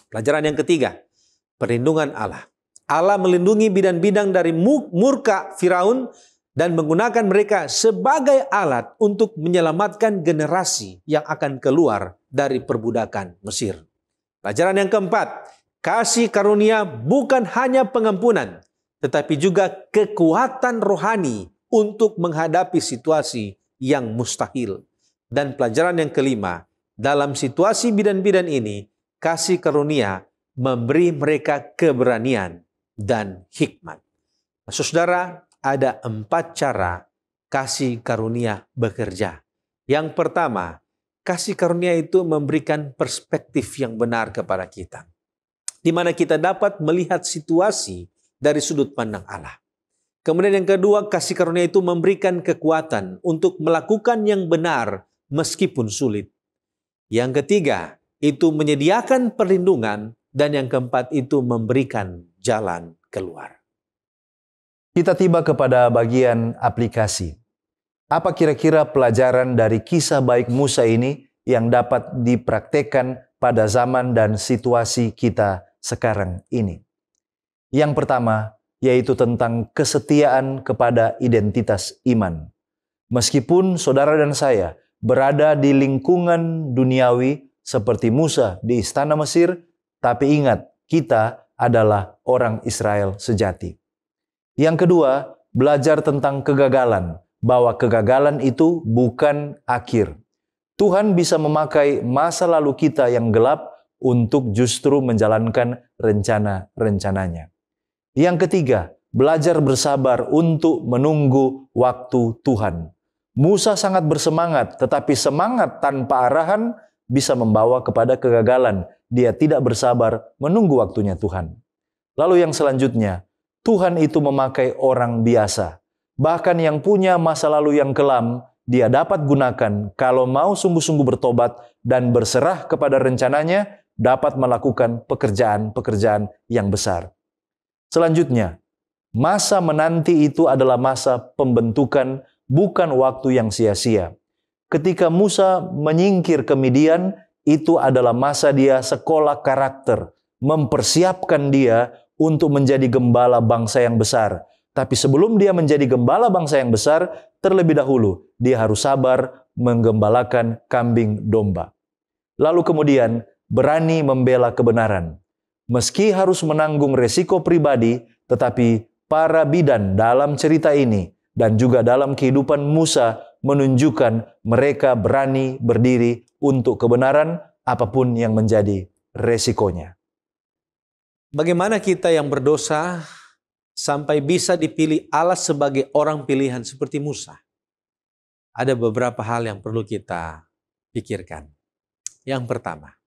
Pelajaran yang ketiga, perlindungan Allah. Allah melindungi bidang-bidang dari murka Firaun dan menggunakan mereka sebagai alat untuk menyelamatkan generasi yang akan keluar dari perbudakan Mesir. Pelajaran yang keempat, kasih karunia bukan hanya pengampunan, tetapi juga kekuatan rohani untuk menghadapi situasi yang mustahil. Dan pelajaran yang kelima, dalam situasi bidan-bidan ini, kasih karunia memberi mereka keberanian dan hikmat. Saudara, ada 4 cara kasih karunia bekerja. Yang pertama, kasih karunia itu memberikan perspektif yang benar kepada kita, di mana kita dapat melihat situasi dari sudut pandang Allah. Kemudian yang kedua, kasih karunia itu memberikan kekuatan untuk melakukan yang benar meskipun sulit. Yang ketiga, itu menyediakan perlindungan. Dan yang keempat, itu memberikan jalan keluar. Kita tiba kepada bagian aplikasi. Apa kira-kira pelajaran dari kisah baik Musa ini yang dapat dipraktekkan pada zaman dan situasi kita sekarang ini? Yang pertama, yaitu tentang kesetiaan kepada identitas iman. Meskipun saudara dan saya berada di lingkungan duniawi seperti Musa di istana Mesir, tapi ingat, kita adalah orang Israel sejati. Yang kedua, belajar tentang kegagalan, bahwa kegagalan itu bukan akhir. Tuhan bisa memakai masa lalu kita yang gelap untuk justru menjalankan rencana-rencananya. Yang ketiga, belajar bersabar untuk menunggu waktu Tuhan. Musa sangat bersemangat, tetapi semangat tanpa arahan bisa membawa kepada kegagalan. Dia tidak bersabar menunggu waktunya Tuhan. Lalu yang selanjutnya, Tuhan itu memakai orang biasa. Bahkan yang punya masa lalu yang kelam, dia dapat gunakan kalau mau sungguh-sungguh bertobat dan berserah kepada rencananya, dapat melakukan pekerjaan-pekerjaan yang besar. Selanjutnya, masa menanti itu adalah masa pembentukan, bukan waktu yang sia-sia. Ketika Musa menyingkir ke Midian, itu adalah masa dia sekolah karakter, mempersiapkan dia untuk menjadi gembala bangsa yang besar. Tapi sebelum dia menjadi gembala bangsa yang besar, terlebih dahulu dia harus sabar menggembalakan kambing domba. Lalu kemudian berani membela kebenaran. Meski harus menanggung resiko pribadi, tetapi para bidan dalam cerita ini dan juga dalam kehidupan Musa menunjukkan mereka berani berdiri untuk kebenaran apapun yang menjadi resikonya. Bagaimana kita yang berdosa sampai bisa dipilih Allah sebagai orang pilihan seperti Musa? Ada beberapa hal yang perlu kita pikirkan. Yang pertama,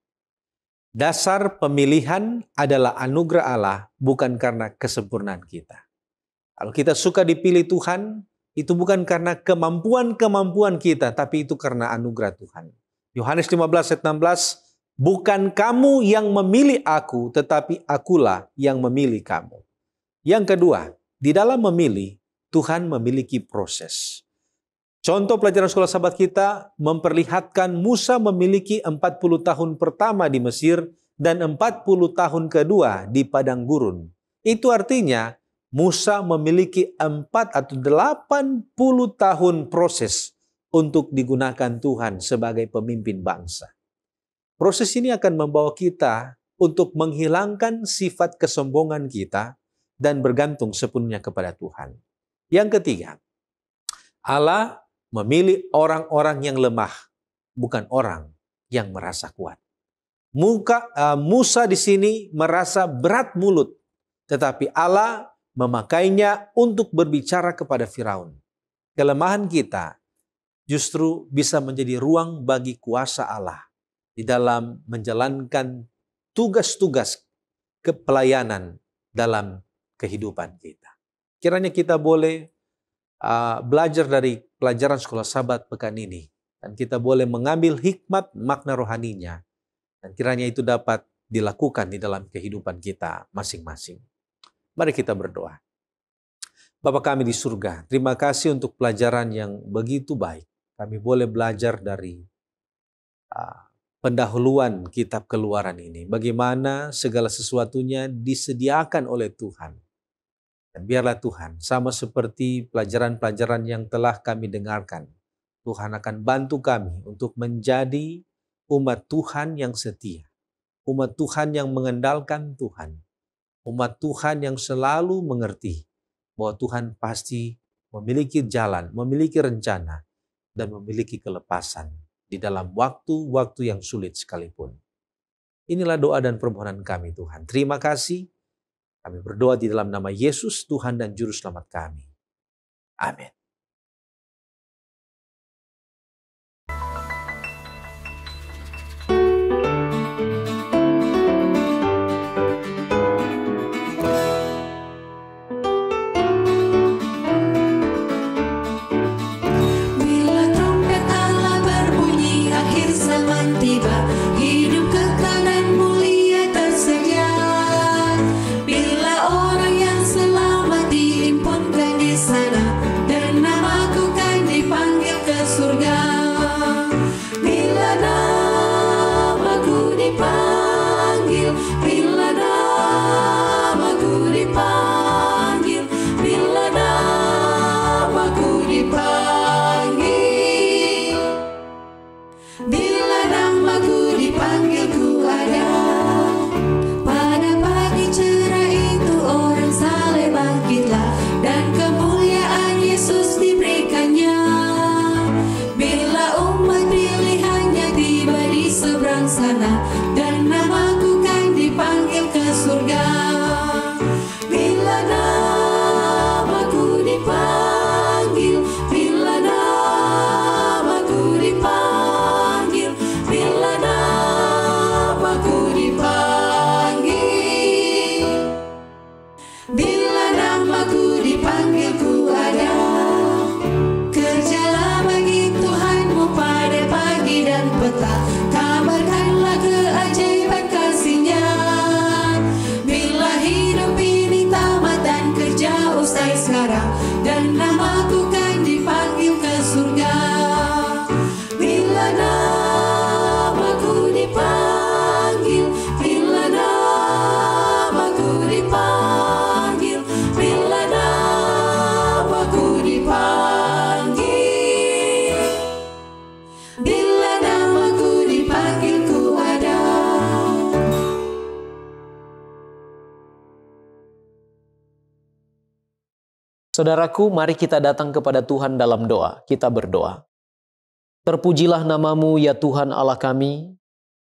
dasar pemilihan adalah anugerah Allah, bukan karena kesempurnaan kita. Kalau kita suka dipilih Tuhan, itu bukan karena kemampuan kita, tapi itu karena anugerah Tuhan. Yohanes 15 ayat 16, bukan kamu yang memilih aku, tetapi akulah yang memilih kamu. Yang kedua, di dalam memilih, Tuhan memiliki proses. Contoh pelajaran sekolah sahabat kita memperlihatkan Musa memiliki 40 tahun pertama di Mesir dan 40 tahun kedua di padang gurun. Itu artinya Musa memiliki 4 atau 80 tahun proses untuk digunakan Tuhan sebagai pemimpin bangsa. Proses ini akan membawa kita untuk menghilangkan sifat kesombongan kita dan bergantung sepenuhnya kepada Tuhan. Yang ketiga, Allah memilih orang-orang yang lemah, bukan orang yang merasa kuat. Musa di sini merasa berat mulut, tetapi Allah memakainya untuk berbicara kepada Firaun. Kelemahan kita justru bisa menjadi ruang bagi kuasa Allah di dalam menjalankan tugas-tugas kepelayanan dalam kehidupan kita. Kiranya kita boleh belajar dari pelajaran sekolah sahabat pekan ini. Dan kita boleh mengambil hikmat makna rohaninya. Dan kiranya itu dapat dilakukan di dalam kehidupan kita masing-masing. Mari kita berdoa. Bapa kami di surga, terima kasih untuk pelajaran yang begitu baik. Kami boleh belajar dari pendahuluan kitab Keluaran ini. Bagaimana segala sesuatunya disediakan oleh Tuhan. Dan biarlah Tuhan, sama seperti pelajaran-pelajaran yang telah kami dengarkan, Tuhan akan bantu kami untuk menjadi umat Tuhan yang setia. Umat Tuhan yang mengandalkan Tuhan. Umat Tuhan yang selalu mengerti bahwa Tuhan pasti memiliki jalan, memiliki rencana, dan memiliki kelepasan di dalam waktu-waktu yang sulit sekalipun. Inilah doa dan permohonan kami Tuhan. Terima kasih. Kami berdoa di dalam nama Yesus, Tuhan dan Juru Selamat kami. Amin. Bila trompet Allah berbunyi, akhir zaman tiba, hidup kekal dan mulia tersedia. Bila orang yang selamat dihimpunkan di sana, dan namaku kan dipanggil ke surga. Bila namaku dipanggil, bila namaku dipanggil, bila namaku dipanggil, bila namaku dipanggil ku ada. Pada pagi cerah itu orang saleh bangkitlah, dan kemuliaan Yesus diberikannya. Bila umat pilihannya tiba di seberang sana, dan namaku kan dipanggil ke surga. Bila namaku dipanggil, bila namaku dipanggil, bila namaku dipanggil, bila namaku dipanggil ku ada. Kerjalah bagi Tuhanmu pada pagi dan petang, kabarkanlah keajaiban kasih-Nya. Bila hidup ini tamat dan kerja usai sekarang, dan namaku kan dipanggil ke surga. Bila namaku dipanggil, bila namaku dipanggil, bila namaku dipanggil, bila namaku dipanggil ku ada. Saudaraku, mari kita datang kepada Tuhan dalam doa. Kita berdoa. Terpujilah namamu ya Tuhan Allah kami,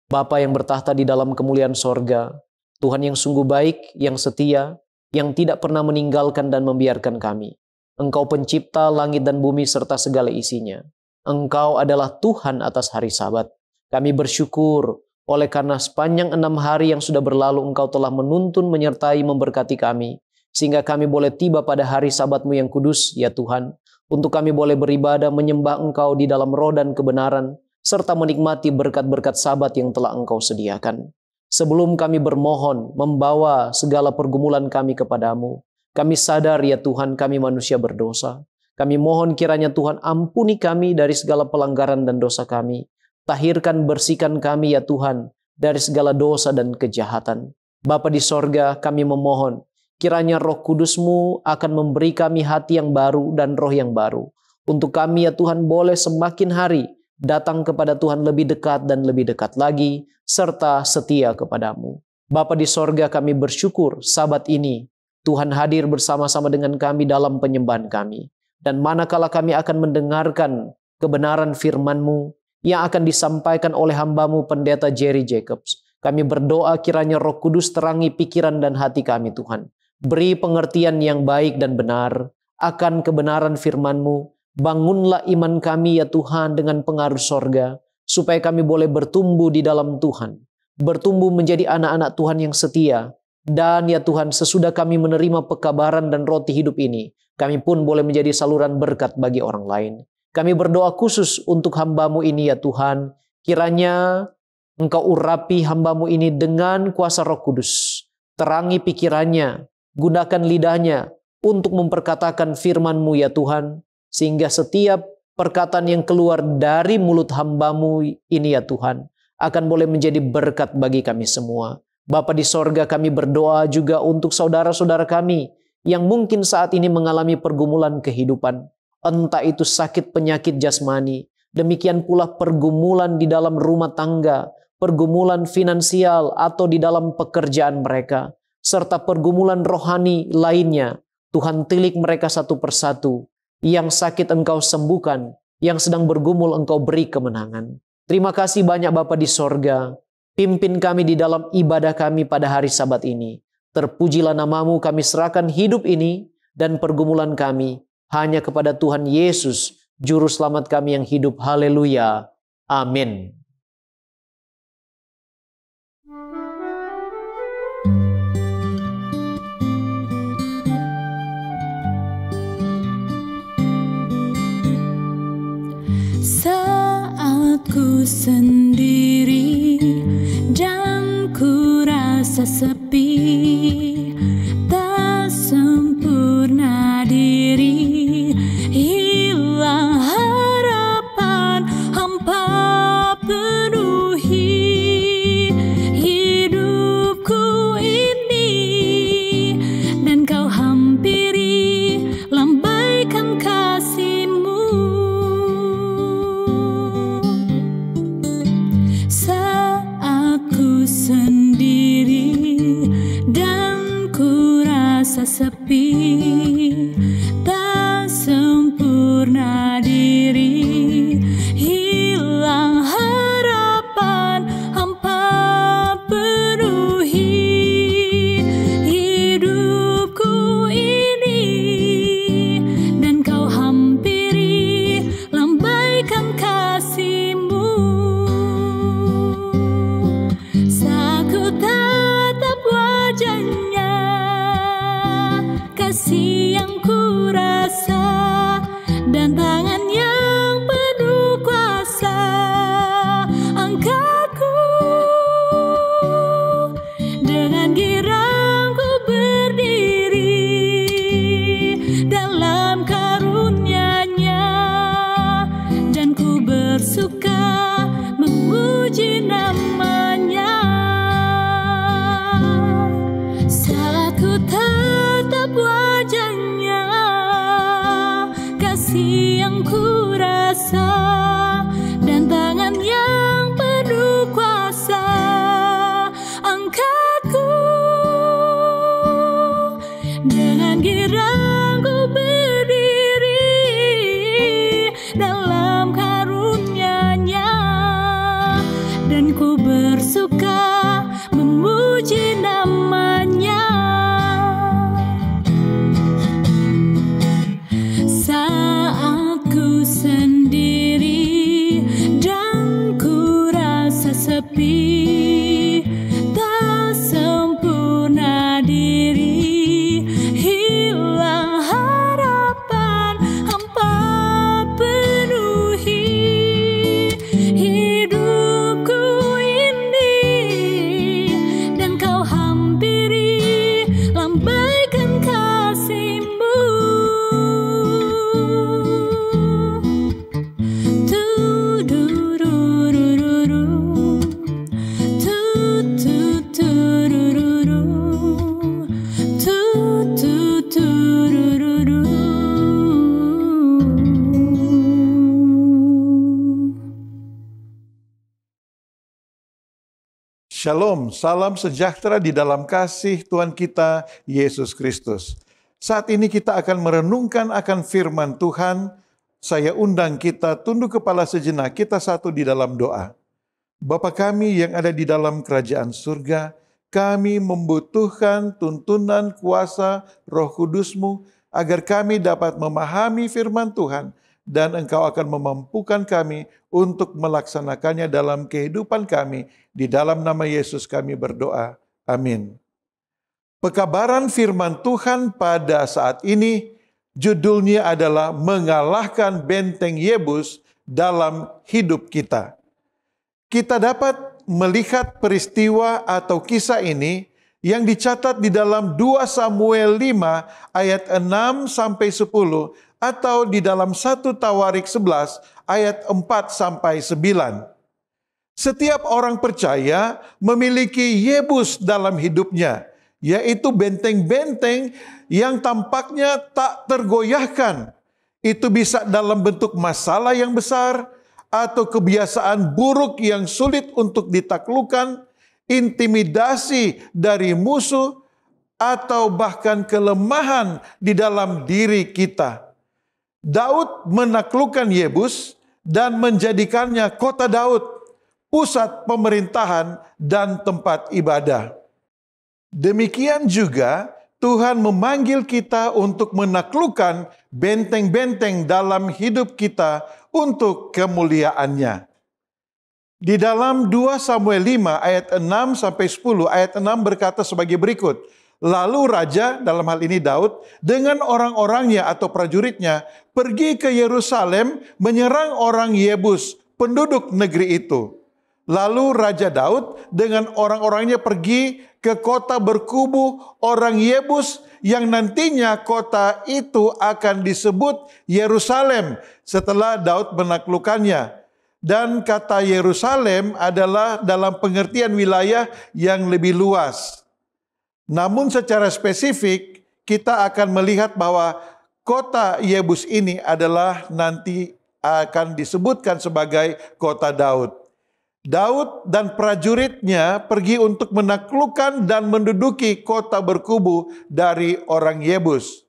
Bapa yang bertahta di dalam kemuliaan sorga, Tuhan yang sungguh baik, yang setia, yang tidak pernah meninggalkan dan membiarkan kami. Engkau pencipta langit dan bumi serta segala isinya. Engkau adalah Tuhan atas hari Sabat. Kami bersyukur oleh karena sepanjang 6 hari yang sudah berlalu Engkau telah menuntun, menyertai, memberkati kami, sehingga kami boleh tiba pada hari Sabat-Mu yang kudus, ya Tuhan, untuk kami boleh beribadah, menyembah Engkau di dalam roh dan kebenaran, serta menikmati berkat-berkat Sabat yang telah Engkau sediakan. Sebelum kami bermohon, membawa segala pergumulan kami kepadamu, kami sadar ya Tuhan, kami manusia berdosa. Kami mohon kiranya Tuhan ampuni kami dari segala pelanggaran dan dosa kami. Tahirkan, bersihkan kami ya Tuhan dari segala dosa dan kejahatan. Bapa di sorga, kami memohon, kiranya Roh Kudus-Mu akan memberi kami hati yang baru dan roh yang baru. Untuk kami ya Tuhan boleh semakin hari datang kepada Tuhan lebih dekat dan lebih dekat lagi, serta setia kepadamu. Bapa di sorga, kami bersyukur Sabat ini Tuhan hadir bersama-sama dengan kami dalam penyembahan kami. Dan manakala kami akan mendengarkan kebenaran firman-Mu yang akan disampaikan oleh hamba-Mu Pendeta Jerry Jacobs, kami berdoa kiranya Roh Kudus terangi pikiran dan hati kami Tuhan. Beri pengertian yang baik dan benar akan kebenaran firman-Mu. Bangunlah iman kami ya Tuhan dengan pengaruh sorga, supaya kami boleh bertumbuh di dalam Tuhan. Bertumbuh menjadi anak-anak Tuhan yang setia. Dan ya Tuhan, sesudah kami menerima pekabaran dan roti hidup ini, kami pun boleh menjadi saluran berkat bagi orang lain. Kami berdoa khusus untuk hamba-Mu ini ya Tuhan. Kiranya Engkau urapi hamba-Mu ini dengan kuasa Roh Kudus. Terangi pikirannya, Gunakan lidahnya untuk memperkatakan firman-Mu ya Tuhan, sehingga setiap perkataan yang keluar dari mulut hamba-Mu ini ya Tuhan, akan boleh menjadi berkat bagi kami semua. Bapa di sorga, kami berdoa juga untuk saudara-saudara kami yang mungkin saat ini mengalami pergumulan kehidupan. Entah itu sakit penyakit jasmani, demikian pula pergumulan di dalam rumah tangga, pergumulan finansial atau di dalam pekerjaan mereka, serta pergumulan rohani lainnya. Tuhan, tilik mereka satu persatu. Yang sakit Engkau sembuhkan, yang sedang bergumul Engkau beri kemenangan. Terima kasih banyak Bapa di sorga. Pimpin kami di dalam ibadah kami pada hari Sabat ini. Terpujilah nama-Mu, kami serahkan hidup ini dan pergumulan kami hanya kepada Tuhan Yesus, Juru Selamat kami yang hidup. Haleluya. Amin. Saat ku sendiri dan ku rasa sepi, tak sempurna diri, hilang harapan, hampa penuhi hidupku ini, dan Kau hampiri lambaikan kasih-Mu. Sendiri dan ku rasa sepi, tak sempurna diri, hilang harapan, hampa penuhi hidupku ini, dan Kau hampiri lambaikan kasih-Mu. Tatap wajahnya, kasih yang ku rasa, dan tangan yang penuh kuasa angkatku. Dengan girang ku berdiri dalam karunia-Nya, dan ku bersuka memuji nama-Nya. Saat ku tatap wajahnya, kasih yang ku rasa, dan tangan yang penuh kuasa angkatku. Dengan girang ku berdiri dalam karunia-Nya, dan ku bersuka memuji nama-Nya. Saat ku sendiri dan ku rasa sepi, tak sempurna diri, hilang harapan, hampa penuhi hidupku ini, dan Kau hampiri lambaikan kasih-Mu. Shalom, salam sejahtera di dalam kasih Tuhan kita Yesus Kristus. Saat ini kita akan merenungkan akan firman Tuhan. Saya undang kita tunduk kepala sejenak, kita satu di dalam doa. Bapa kami yang ada di dalam kerajaan surga, kami membutuhkan tuntunan kuasa Roh Kudus-Mu agar kami dapat memahami firman Tuhan, dan Engkau akan memampukan kami untuk melaksanakannya dalam kehidupan kami. Di dalam nama Yesus kami berdoa. Amin. Pekabaran firman Tuhan pada saat ini, judulnya adalah mengalahkan benteng Yebus dalam hidup kita. Kita dapat melihat peristiwa atau kisah ini yang dicatat di dalam 2 Samuel 5 ayat 6 sampai 10 atau di dalam 1 Tawarik 11 ayat 4 sampai 9. Setiap orang percaya memiliki Yebus dalam hidupnya, yaitu benteng-benteng yang tampaknya tak tergoyahkan. Itu bisa dalam bentuk masalah yang besar atau kebiasaan buruk yang sulit untuk ditaklukkan, intimidasi dari musuh, atau bahkan kelemahan di dalam diri kita. Daud menaklukkan Yebus dan menjadikannya kota Daud, pusat pemerintahan dan tempat ibadah. Demikian juga Tuhan memanggil kita untuk menaklukkan benteng-benteng dalam hidup kita untuk kemuliaan-Nya. Di dalam 2 Samuel 5 ayat 6 sampai 10, ayat 6 berkata sebagai berikut. Lalu raja, dalam hal ini Daud, dengan orang-orangnya atau prajuritnya pergi ke Yerusalem menyerang orang Yebus, penduduk negeri itu. Lalu Raja Daud dengan orang-orangnya pergi ke kota berkubu orang Yebus yang nantinya kota itu akan disebut Yerusalem setelah Daud menaklukkannya. Dan kata Yerusalem adalah dalam pengertian wilayah yang lebih luas. Namun secara spesifik kita akan melihat bahwa kota Yebus ini adalah nanti akan disebutkan sebagai kota Daud. Daud dan prajuritnya pergi untuk menaklukkan dan menduduki kota berkubu dari orang Yebus.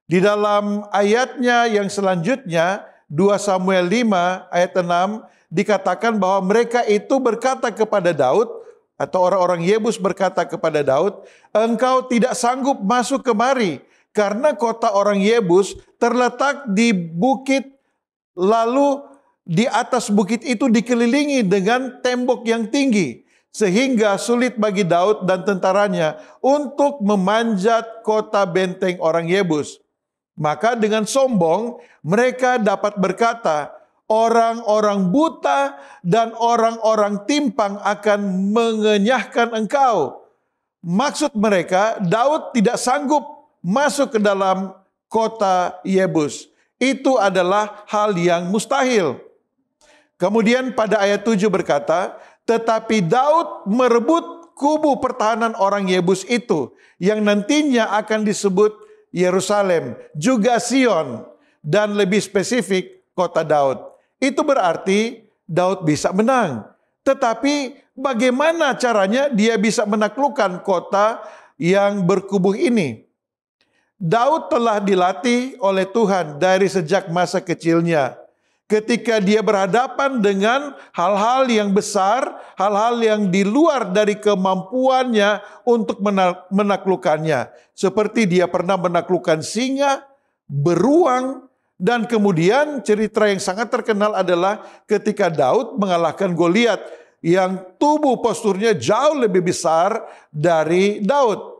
Di dalam ayatnya yang selanjutnya, 2 Samuel 5 ayat 6, dikatakan bahwa mereka itu berkata kepada Daud, atau orang-orang Yebus berkata kepada Daud, engkau tidak sanggup masuk kemari, karena kota orang Yebus terletak di bukit, lalu di atas bukit itu dikelilingi dengan tembok yang tinggi, sehingga sulit bagi Daud dan tentaranya untuk memanjat kota benteng orang Yebus. Maka dengan sombong mereka dapat berkata, orang-orang buta dan orang-orang timpang akan mengenyahkan engkau. Maksud mereka, Daud tidak sanggup masuk ke dalam kota Yebus. Itu adalah hal yang mustahil. Kemudian pada ayat 7 berkata, tetapi Daud merebut kubu pertahanan orang Yebus itu, yang nantinya akan disebut Yerusalem, juga Sion, dan lebih spesifik kota Daud. Itu berarti Daud bisa menang. Tetapi bagaimana caranya dia bisa menaklukkan kota yang berkubu ini? Daud telah dilatih oleh Tuhan dari sejak masa kecilnya. Ketika dia berhadapan dengan hal-hal yang besar, hal-hal yang di luar dari kemampuannya untuk menaklukkannya. Seperti dia pernah menaklukkan singa, beruang, dan kemudian cerita yang sangat terkenal adalah ketika Daud mengalahkan Goliat yang tubuh posturnya jauh lebih besar dari Daud.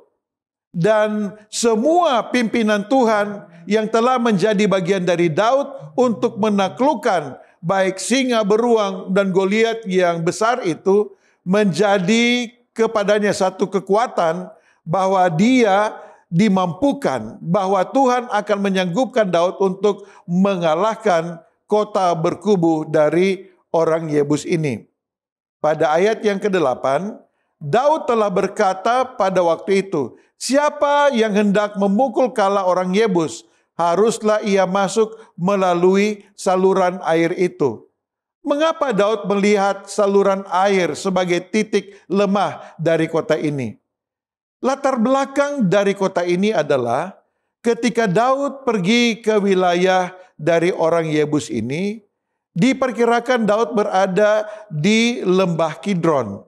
Dan semua pimpinan Tuhan yang telah menjadi bagian dari Daud untuk menaklukkan baik singa, beruang, dan Goliat yang besar itu menjadi kepadanya satu kekuatan bahwa dia dimampukan, bahwa Tuhan akan menyanggupkan Daud untuk mengalahkan kota berkubu dari orang Yebus ini. Pada ayat yang ke-8, Daud telah berkata pada waktu itu, siapa yang hendak memukul kala orang Yebus, haruslah ia masuk melalui saluran air itu. Mengapa Daud melihat saluran air sebagai titik lemah dari kota ini? Latar belakang dari kota ini adalah ketika Daud pergi ke wilayah dari orang Yebus ini, diperkirakan Daud berada di lembah Kidron.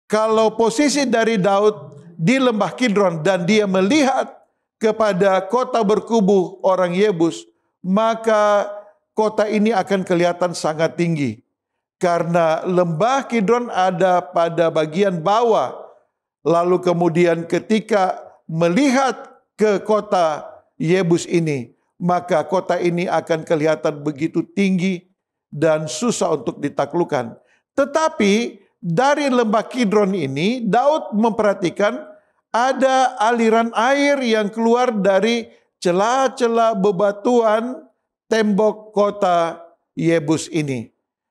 Kalau posisi dari Daud di lembah Kidron dan dia melihat kepada kota berkubu orang Yebus, maka kota ini akan kelihatan sangat tinggi. Karena lembah Kidron ada pada bagian bawah. Lalu kemudian ketika melihat ke kota Yebus ini, maka kota ini akan kelihatan begitu tinggi dan susah untuk ditaklukkan. Tetapi dari lembah Kidron ini, Daud memperhatikan ada aliran air yang keluar dari celah-celah bebatuan tembok kota Yebus ini.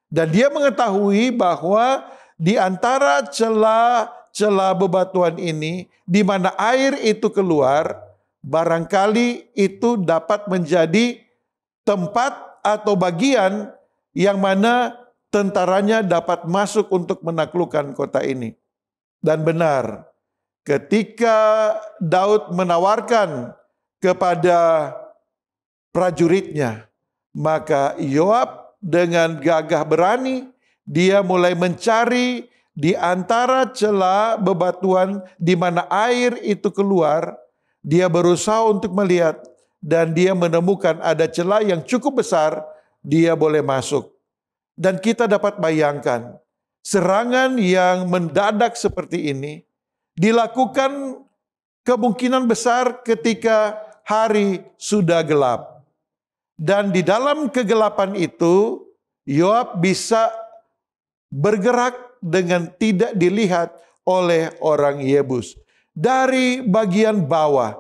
Dan dia mengetahui bahwa di antara celah-celah bebatuan ini, di mana air itu keluar, barangkali itu dapat menjadi tempat atau bagian yang mana tentaranya dapat masuk untuk menaklukkan kota ini. Dan benar, ketika Daud menawarkan kepada prajuritnya, maka Yoab dengan gagah berani, dia mulai mencari di antara celah bebatuan di mana air itu keluar. Dia berusaha untuk melihat dan dia menemukan ada celah yang cukup besar, dia boleh masuk. Dan kita dapat bayangkan, serangan yang mendadak seperti ini dilakukan kemungkinan besar ketika hari sudah gelap. Dan di dalam kegelapan itu, Yoab bisa bergerak dengan tidak dilihat oleh orang Yebus. Dari bagian bawah,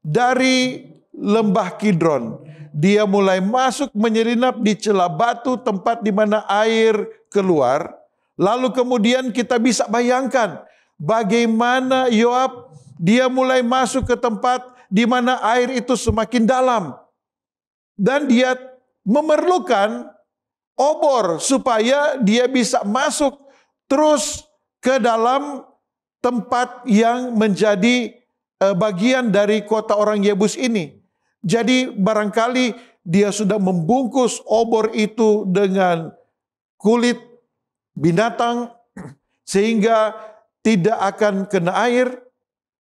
dari lembah Kidron, dia mulai masuk menyelinap di celah batu tempat di mana air keluar. Lalu kemudian kita bisa bayangkan bagaimana Yoab, dia mulai masuk ke tempat di mana air itu semakin dalam. Dan dia memerlukan obor supaya dia bisa masuk terus ke dalam tempat yang menjadi bagian dari kota orang Yebus ini. Jadi barangkali dia sudah membungkus obor itu dengan kulit binatang sehingga tidak akan kena air.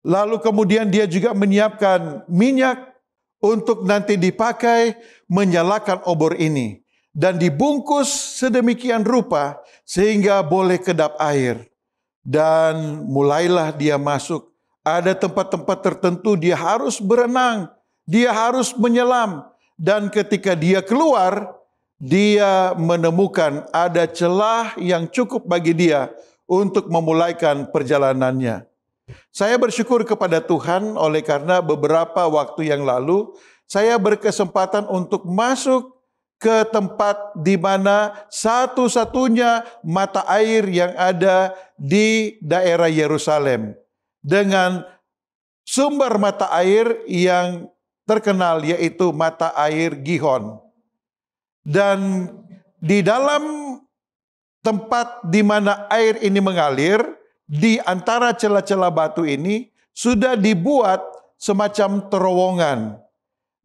Lalu kemudian dia juga menyiapkan minyak untuk nanti dipakai menyalakan obor ini. Dan dibungkus sedemikian rupa sehingga boleh kedap air. Dan mulailah dia masuk. Ada tempat-tempat tertentu dia harus berenang. Dia harus menyelam. Dan ketika dia keluar, dia menemukan ada celah yang cukup bagi dia untuk memulaikan perjalanannya. Saya bersyukur kepada Tuhan oleh karena beberapa waktu yang lalu saya berkesempatan untuk masuk ke tempat di mana satu-satunya mata air yang ada di daerah Yerusalem dengan sumber mata air yang terkenal yaitu mata air Gihon. Dan di dalam tempat di mana air ini mengalir, di antara celah-celah batu ini sudah dibuat semacam terowongan.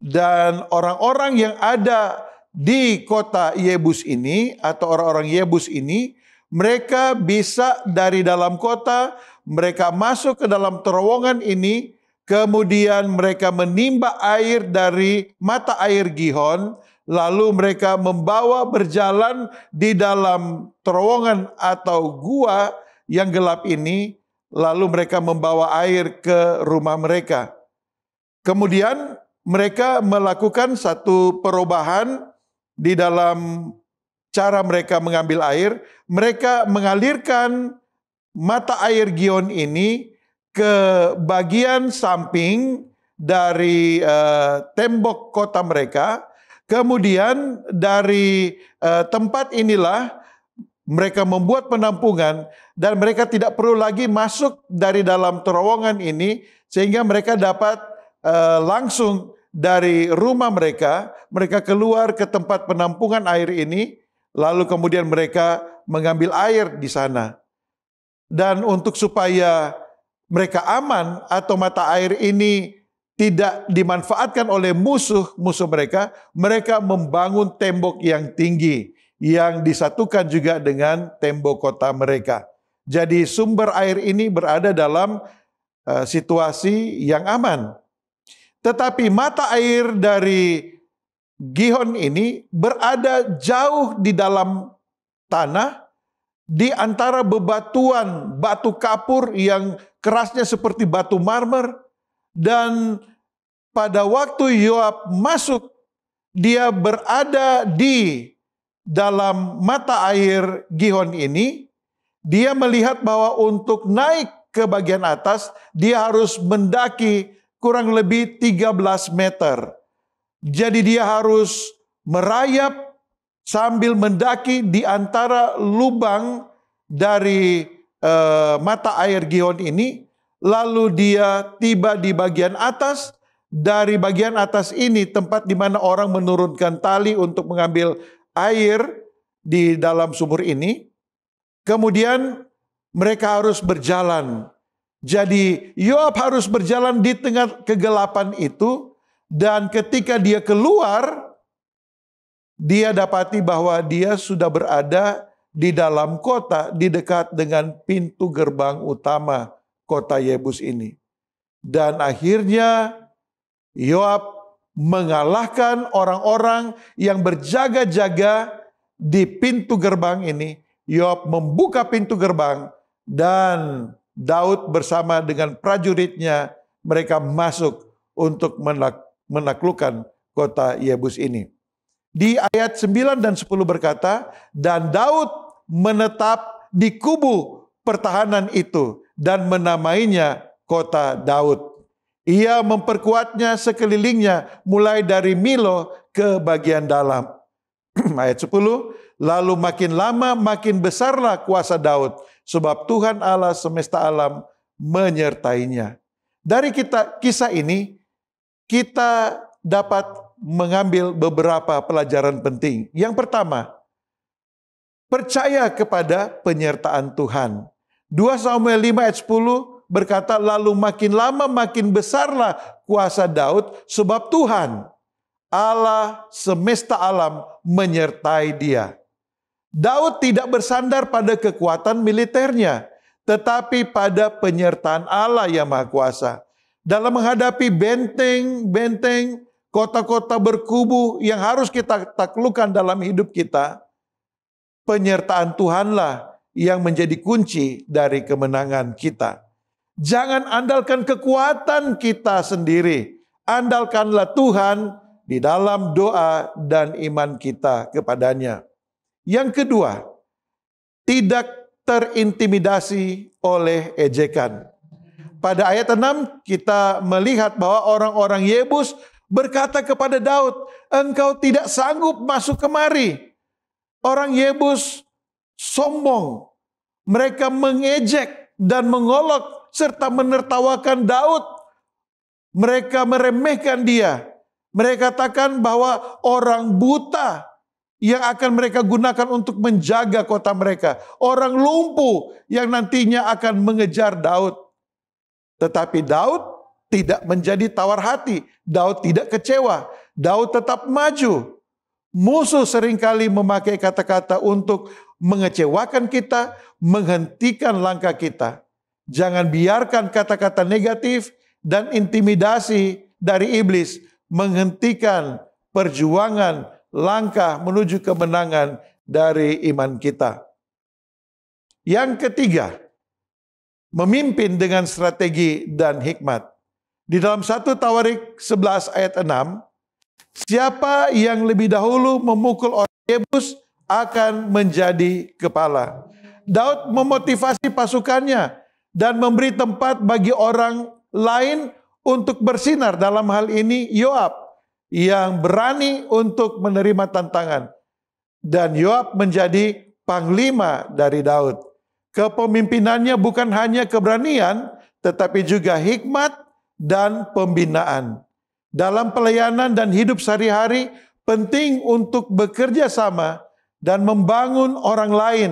Dan orang-orang yang ada di kota Yebus ini atau orang-orang Yebus ini, mereka bisa dari dalam kota, mereka masuk ke dalam terowongan ini, kemudian mereka menimba air dari mata air Gihon, lalu mereka membawa berjalan di dalam terowongan atau gua yang gelap ini, lalu mereka membawa air ke rumah mereka. Kemudian mereka melakukan satu perubahan di dalam cara mereka mengambil air. Mereka mengalirkan mata air Gihon ini ke bagian samping dari tembok kota mereka. Kemudian dari tempat inilah mereka membuat penampungan dan mereka tidak perlu lagi masuk dari dalam terowongan ini sehingga mereka dapat langsung dari rumah mereka keluar ke tempat penampungan air ini, lalu kemudian mereka mengambil air di sana. Dan untuk supaya mereka aman atau mata air ini tidak dimanfaatkan oleh musuh-musuh mereka, mereka membangun tembok yang tinggi yang disatukan juga dengan tembok kota mereka. Jadi sumber air ini berada dalam situasi yang aman. Tetapi mata air dari Gihon ini berada jauh di dalam tanah, di antara bebatuan, batu kapur yang kerasnya seperti batu marmer. Dan pada waktu Yoab masuk, dia berada di dalam mata air Gihon ini, dia melihat bahwa untuk naik ke bagian atas, dia harus mendaki kurang lebih 13 meter. Jadi dia harus merayap sambil mendaki di antara lubang dari mata air Gihon ini. Lalu dia tiba di bagian atas. Dari bagian atas ini tempat di mana orang menurunkan tali untuk mengambil air di dalam sumur ini. Kemudian mereka harus berjalan. Jadi Yoab harus berjalan di tengah kegelapan itu. Dan ketika dia keluar, dia dapati bahwa dia sudah berada di dalam kota, di dekat dengan pintu gerbang utama kota Yebus ini. Dan akhirnya Yoab mengalahkan orang-orang yang berjaga-jaga di pintu gerbang ini. Yoab membuka pintu gerbang dan Daud bersama dengan prajuritnya mereka masuk untuk menaklukkan kota Yebus ini. Di ayat 9 dan 10 berkata, dan Daud menetap di kubu pertahanan itu dan menamainya kota Daud. Ia memperkuatnya sekelilingnya mulai dari Milo ke bagian dalam. Ayat 10, lalu makin lama makin besarlah kuasa Daud, sebab Tuhan Allah semesta alam menyertainya. Dari kisah ini, kita dapat mengambil beberapa pelajaran penting. Yang pertama, percaya kepada penyertaan Tuhan. 2 Samuel 5 ayat 10 berkata, lalu makin lama makin besarlah kuasa Daud, sebab Tuhan Allah semesta alam menyertai dia. Daud tidak bersandar pada kekuatan militernya, tetapi pada penyertaan Allah yang Maha Kuasa. Dalam menghadapi benteng-benteng, kota-kota berkubu yang harus kita taklukkan dalam hidup kita, penyertaan Tuhanlah yang menjadi kunci dari kemenangan kita. Jangan andalkan kekuatan kita sendiri. Andalkanlah Tuhan di dalam doa dan iman kita kepadanya. Yang kedua, tidak terintimidasi oleh ejekan. Pada ayat 6 kita melihat bahwa orang-orang Yebus berkata kepada Daud, engkau tidak sanggup masuk kemari. Orang Yebus sombong. Mereka mengejek dan mengolok serta menertawakan Daud. Mereka meremehkan dia. Mereka katakan bahwa orang buta yang akan mereka gunakan untuk menjaga kota mereka. Orang lumpuh yang nantinya akan mengejar Daud. Tetapi Daud tidak menjadi tawar hati. Daud tidak kecewa. Daud tetap maju. Musuh seringkali memakai kata-kata untuk mengecewakan kita, menghentikan langkah kita. Jangan biarkan kata-kata negatif dan intimidasi dari iblis menghentikan perjuangan langkah menuju kemenangan dari iman kita. Yang ketiga, memimpin dengan strategi dan hikmat. Di dalam 1 Tawarik 11 ayat 6, siapa yang lebih dahulu memukul orang Yebus akan menjadi kepala. Daud memotivasi pasukannya dan memberi tempat bagi orang lain untuk bersinar. Dalam hal ini Yoab yang berani untuk menerima tantangan. Dan Yoab menjadi panglima dari Daud. Kepemimpinannya bukan hanya keberanian, tetapi juga hikmat dan pembinaan. Dalam pelayanan dan hidup sehari-hari, penting untuk bekerja sama dan membangun orang lain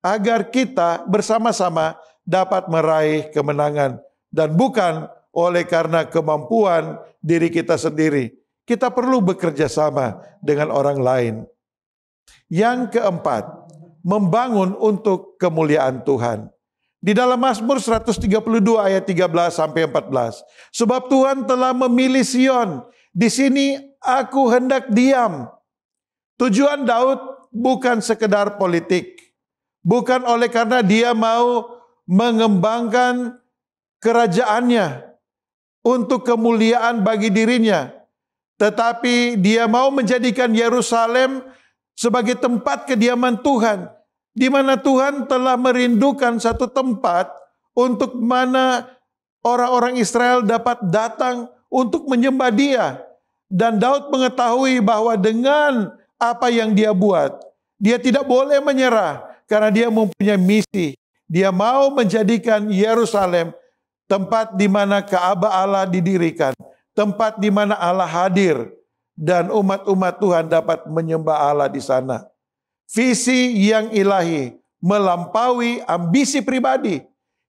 agar kita bersama-sama dapat meraih kemenangan. Dan bukan oleh karena kemampuan diri kita sendiri. Kita perlu bekerja sama dengan orang lain. Yang keempat, membangun untuk kemuliaan Tuhan. Di dalam Mazmur 132 ayat 13 sampai 14. Sebab Tuhan telah memilih Sion, di sini aku hendak diam. Tujuan Daud bukan sekedar politik. Bukan oleh karena dia mau mengembangkan kerajaannya untuk kemuliaan bagi dirinya. Tetapi dia mau menjadikan Yerusalem sebagai tempat kediaman Tuhan. di mana Tuhan telah merindukan satu tempat untuk mana orang-orang Israel dapat datang untuk menyembah Dia. Dan Daud mengetahui bahwa dengan apa yang dia buat, dia tidak boleh menyerah karena dia mempunyai misi. Dia mau menjadikan Yerusalem tempat di mana Ka'bah Allah didirikan, tempat di mana Allah hadir dan umat-umat Tuhan dapat menyembah Allah di sana. Visi yang ilahi melampaui ambisi pribadi.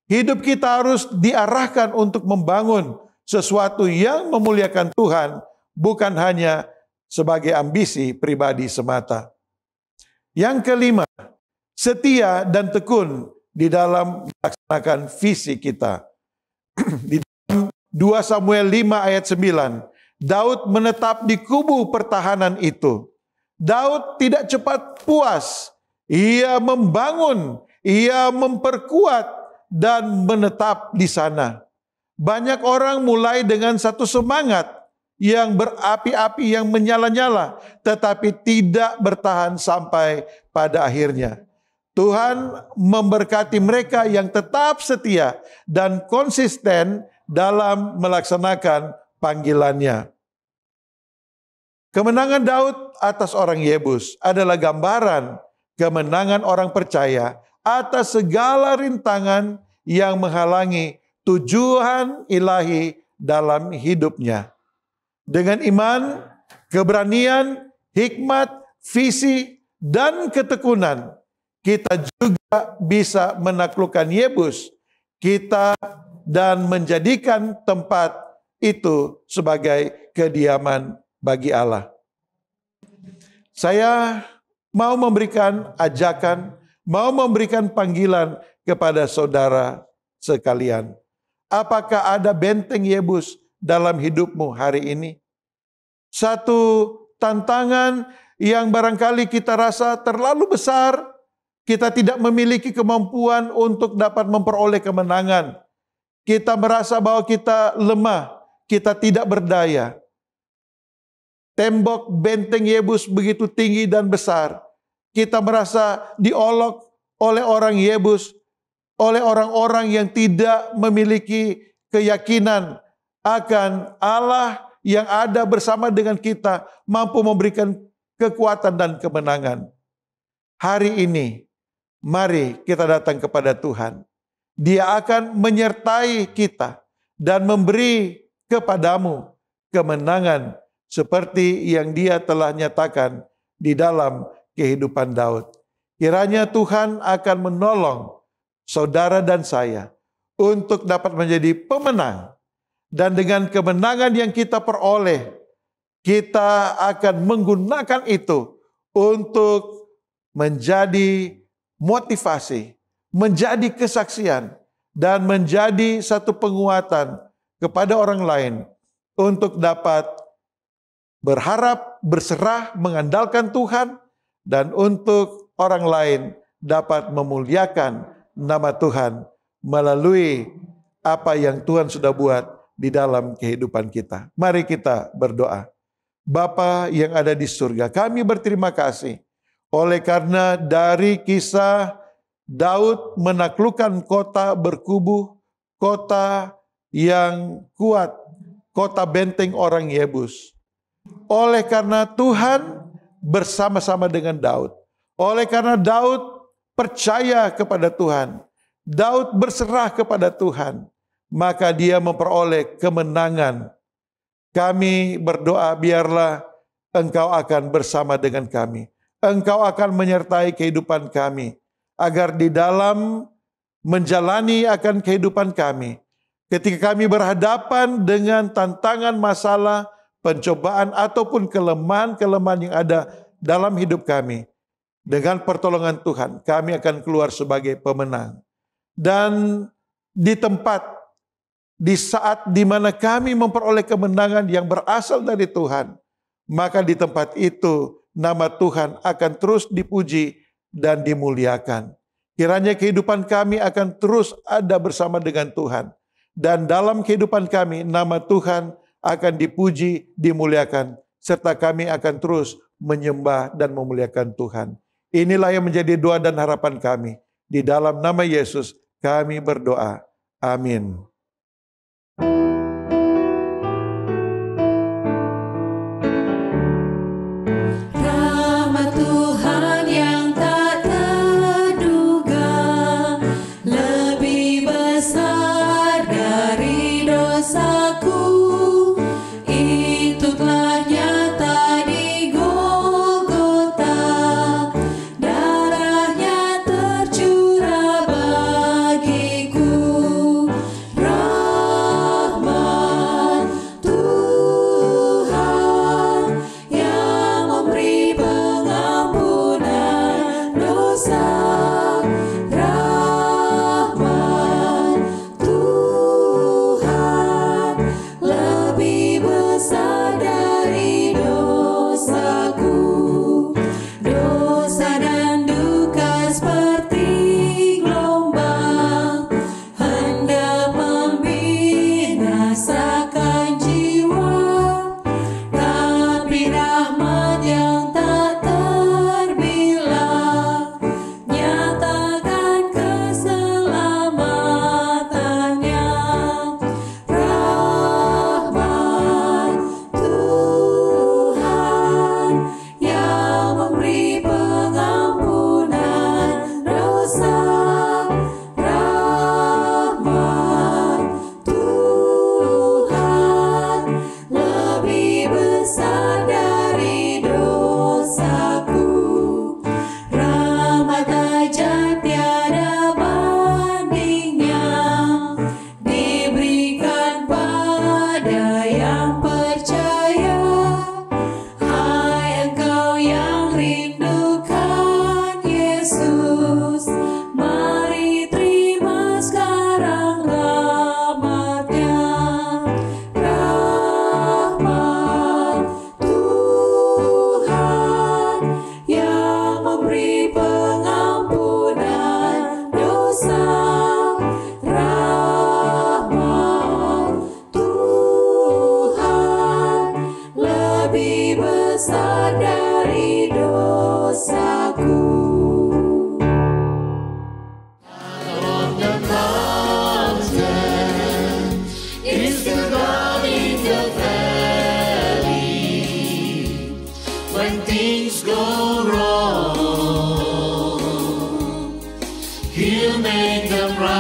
Hidup kita harus diarahkan untuk membangun sesuatu yang memuliakan Tuhan, bukan hanya sebagai ambisi pribadi semata. Yang kelima, setia dan tekun di dalam melaksanakan visi kita. Di dalam 2 Samuel 5 ayat 9, Daud menetap di kubu pertahanan itu. Daud tidak cepat puas. Ia membangun, ia memperkuat dan menetap di sana. Banyak orang mulai dengan satu semangat yang berapi-api, yang menyala-nyala, tetapi tidak bertahan sampai pada akhirnya. Tuhan memberkati mereka yang tetap setia dan konsisten dalam melaksanakan panggilannya. Kemenangan Daud atas orang Yebus adalah gambaran kemenangan orang percaya atas segala rintangan yang menghalangi tujuan ilahi dalam hidupnya. Dengan iman, keberanian, hikmat, visi, dan ketekunan, kita juga bisa menaklukkan Yebus kita dan menjadikan tempat itu sebagai kediaman bagi Allah. Saya mau memberikan ajakan, mau memberikan panggilan kepada saudara sekalian. Apakah ada benteng Yebus dalam hidupmu hari ini? Satu tantangan yang barangkali kita rasa terlalu besar, kita tidak memiliki kemampuan untuk dapat memperoleh kemenangan. Kita merasa bahwa kita lemah, kita tidak berdaya. Tembok benteng Yebus begitu tinggi dan besar. Kita merasa diolok oleh orang Yebus, oleh orang-orang yang tidak memiliki keyakinan akan Allah yang ada bersama dengan kita, mampu memberikan kekuatan dan kemenangan. Hari ini, mari kita datang kepada Tuhan. Dia akan menyertai kita dan memberi kepadamu kemenangan seperti yang Dia telah nyatakan di dalam kehidupan Daud. Kiranya Tuhan akan menolong saudara dan saya untuk dapat menjadi pemenang. Dan dengan kemenangan yang kita peroleh, kita akan menggunakan itu untuk menjadi motivasi, menjadi kesaksian, dan menjadi satu penguatan kepada orang lain untuk dapat berharap, berserah, mengandalkan Tuhan, dan untuk orang lain dapat memuliakan nama Tuhan melalui apa yang Tuhan sudah buat di dalam kehidupan kita. Mari kita berdoa. Bapa yang ada di surga, kami berterima kasih oleh karena dari kisah Daud menaklukkan kota berkubu, kota yang kuat, kota benteng orang Yebus. Oleh karena Tuhan bersama-sama dengan Daud. Oleh karena Daud percaya kepada Tuhan. Daud berserah kepada Tuhan. Maka dia memperoleh kemenangan. Kami berdoa biarlah Engkau akan bersama dengan kami. Engkau akan menyertai kehidupan kami. Agar di dalam menjalani akan kehidupan kami. Ketika kami berhadapan dengan tantangan, masalah, pencobaan ataupun kelemahan-kelemahan yang ada dalam hidup kami. Dengan pertolongan Tuhan, kami akan keluar sebagai pemenang. Dan di tempat, di saat di mana kami memperoleh kemenangan yang berasal dari Tuhan, maka di tempat itu nama Tuhan akan terus dipuji dan dimuliakan. Kiranya kehidupan kami akan terus ada bersama dengan Tuhan. Dan dalam kehidupan kami, nama Tuhan akan dipuji, dimuliakan, serta kami akan terus menyembah dan memuliakan Tuhan. Inilah yang menjadi doa dan harapan kami. Di dalam nama Yesus kami berdoa. Amin. Rahmat Tuhan yang tak terduga lebih besar dari dosaku. Itu telah nyata di Golgota. Darahnya tercurah bagiku. Rahmat Tuhan yang memberi pengampunan dosa. Rahmat Tuhan lebih besar dari dosaku. Dosa dan duka seperti gelombang hendak membinasakan jiwa. Tapi rahmat yang tak terbilang nyatakan keselamatannya. Rahmat Tuhan yang memberi pengampunan dosa. Rahmat Tuhan lebih besar dari dosaku. Rahmat ajaib tiada bandingnya diberikan pada yang percaya. Hai engkau yang rindukan Yesus, mari terima sekarang rahmat-Nya. Rahmat Tuhan yang memberi pengampunan dosa. Rahmat Tuhan lebih besar dari dosaku. On the mountain is the God in the valley. When things go wrong, He'll make them right.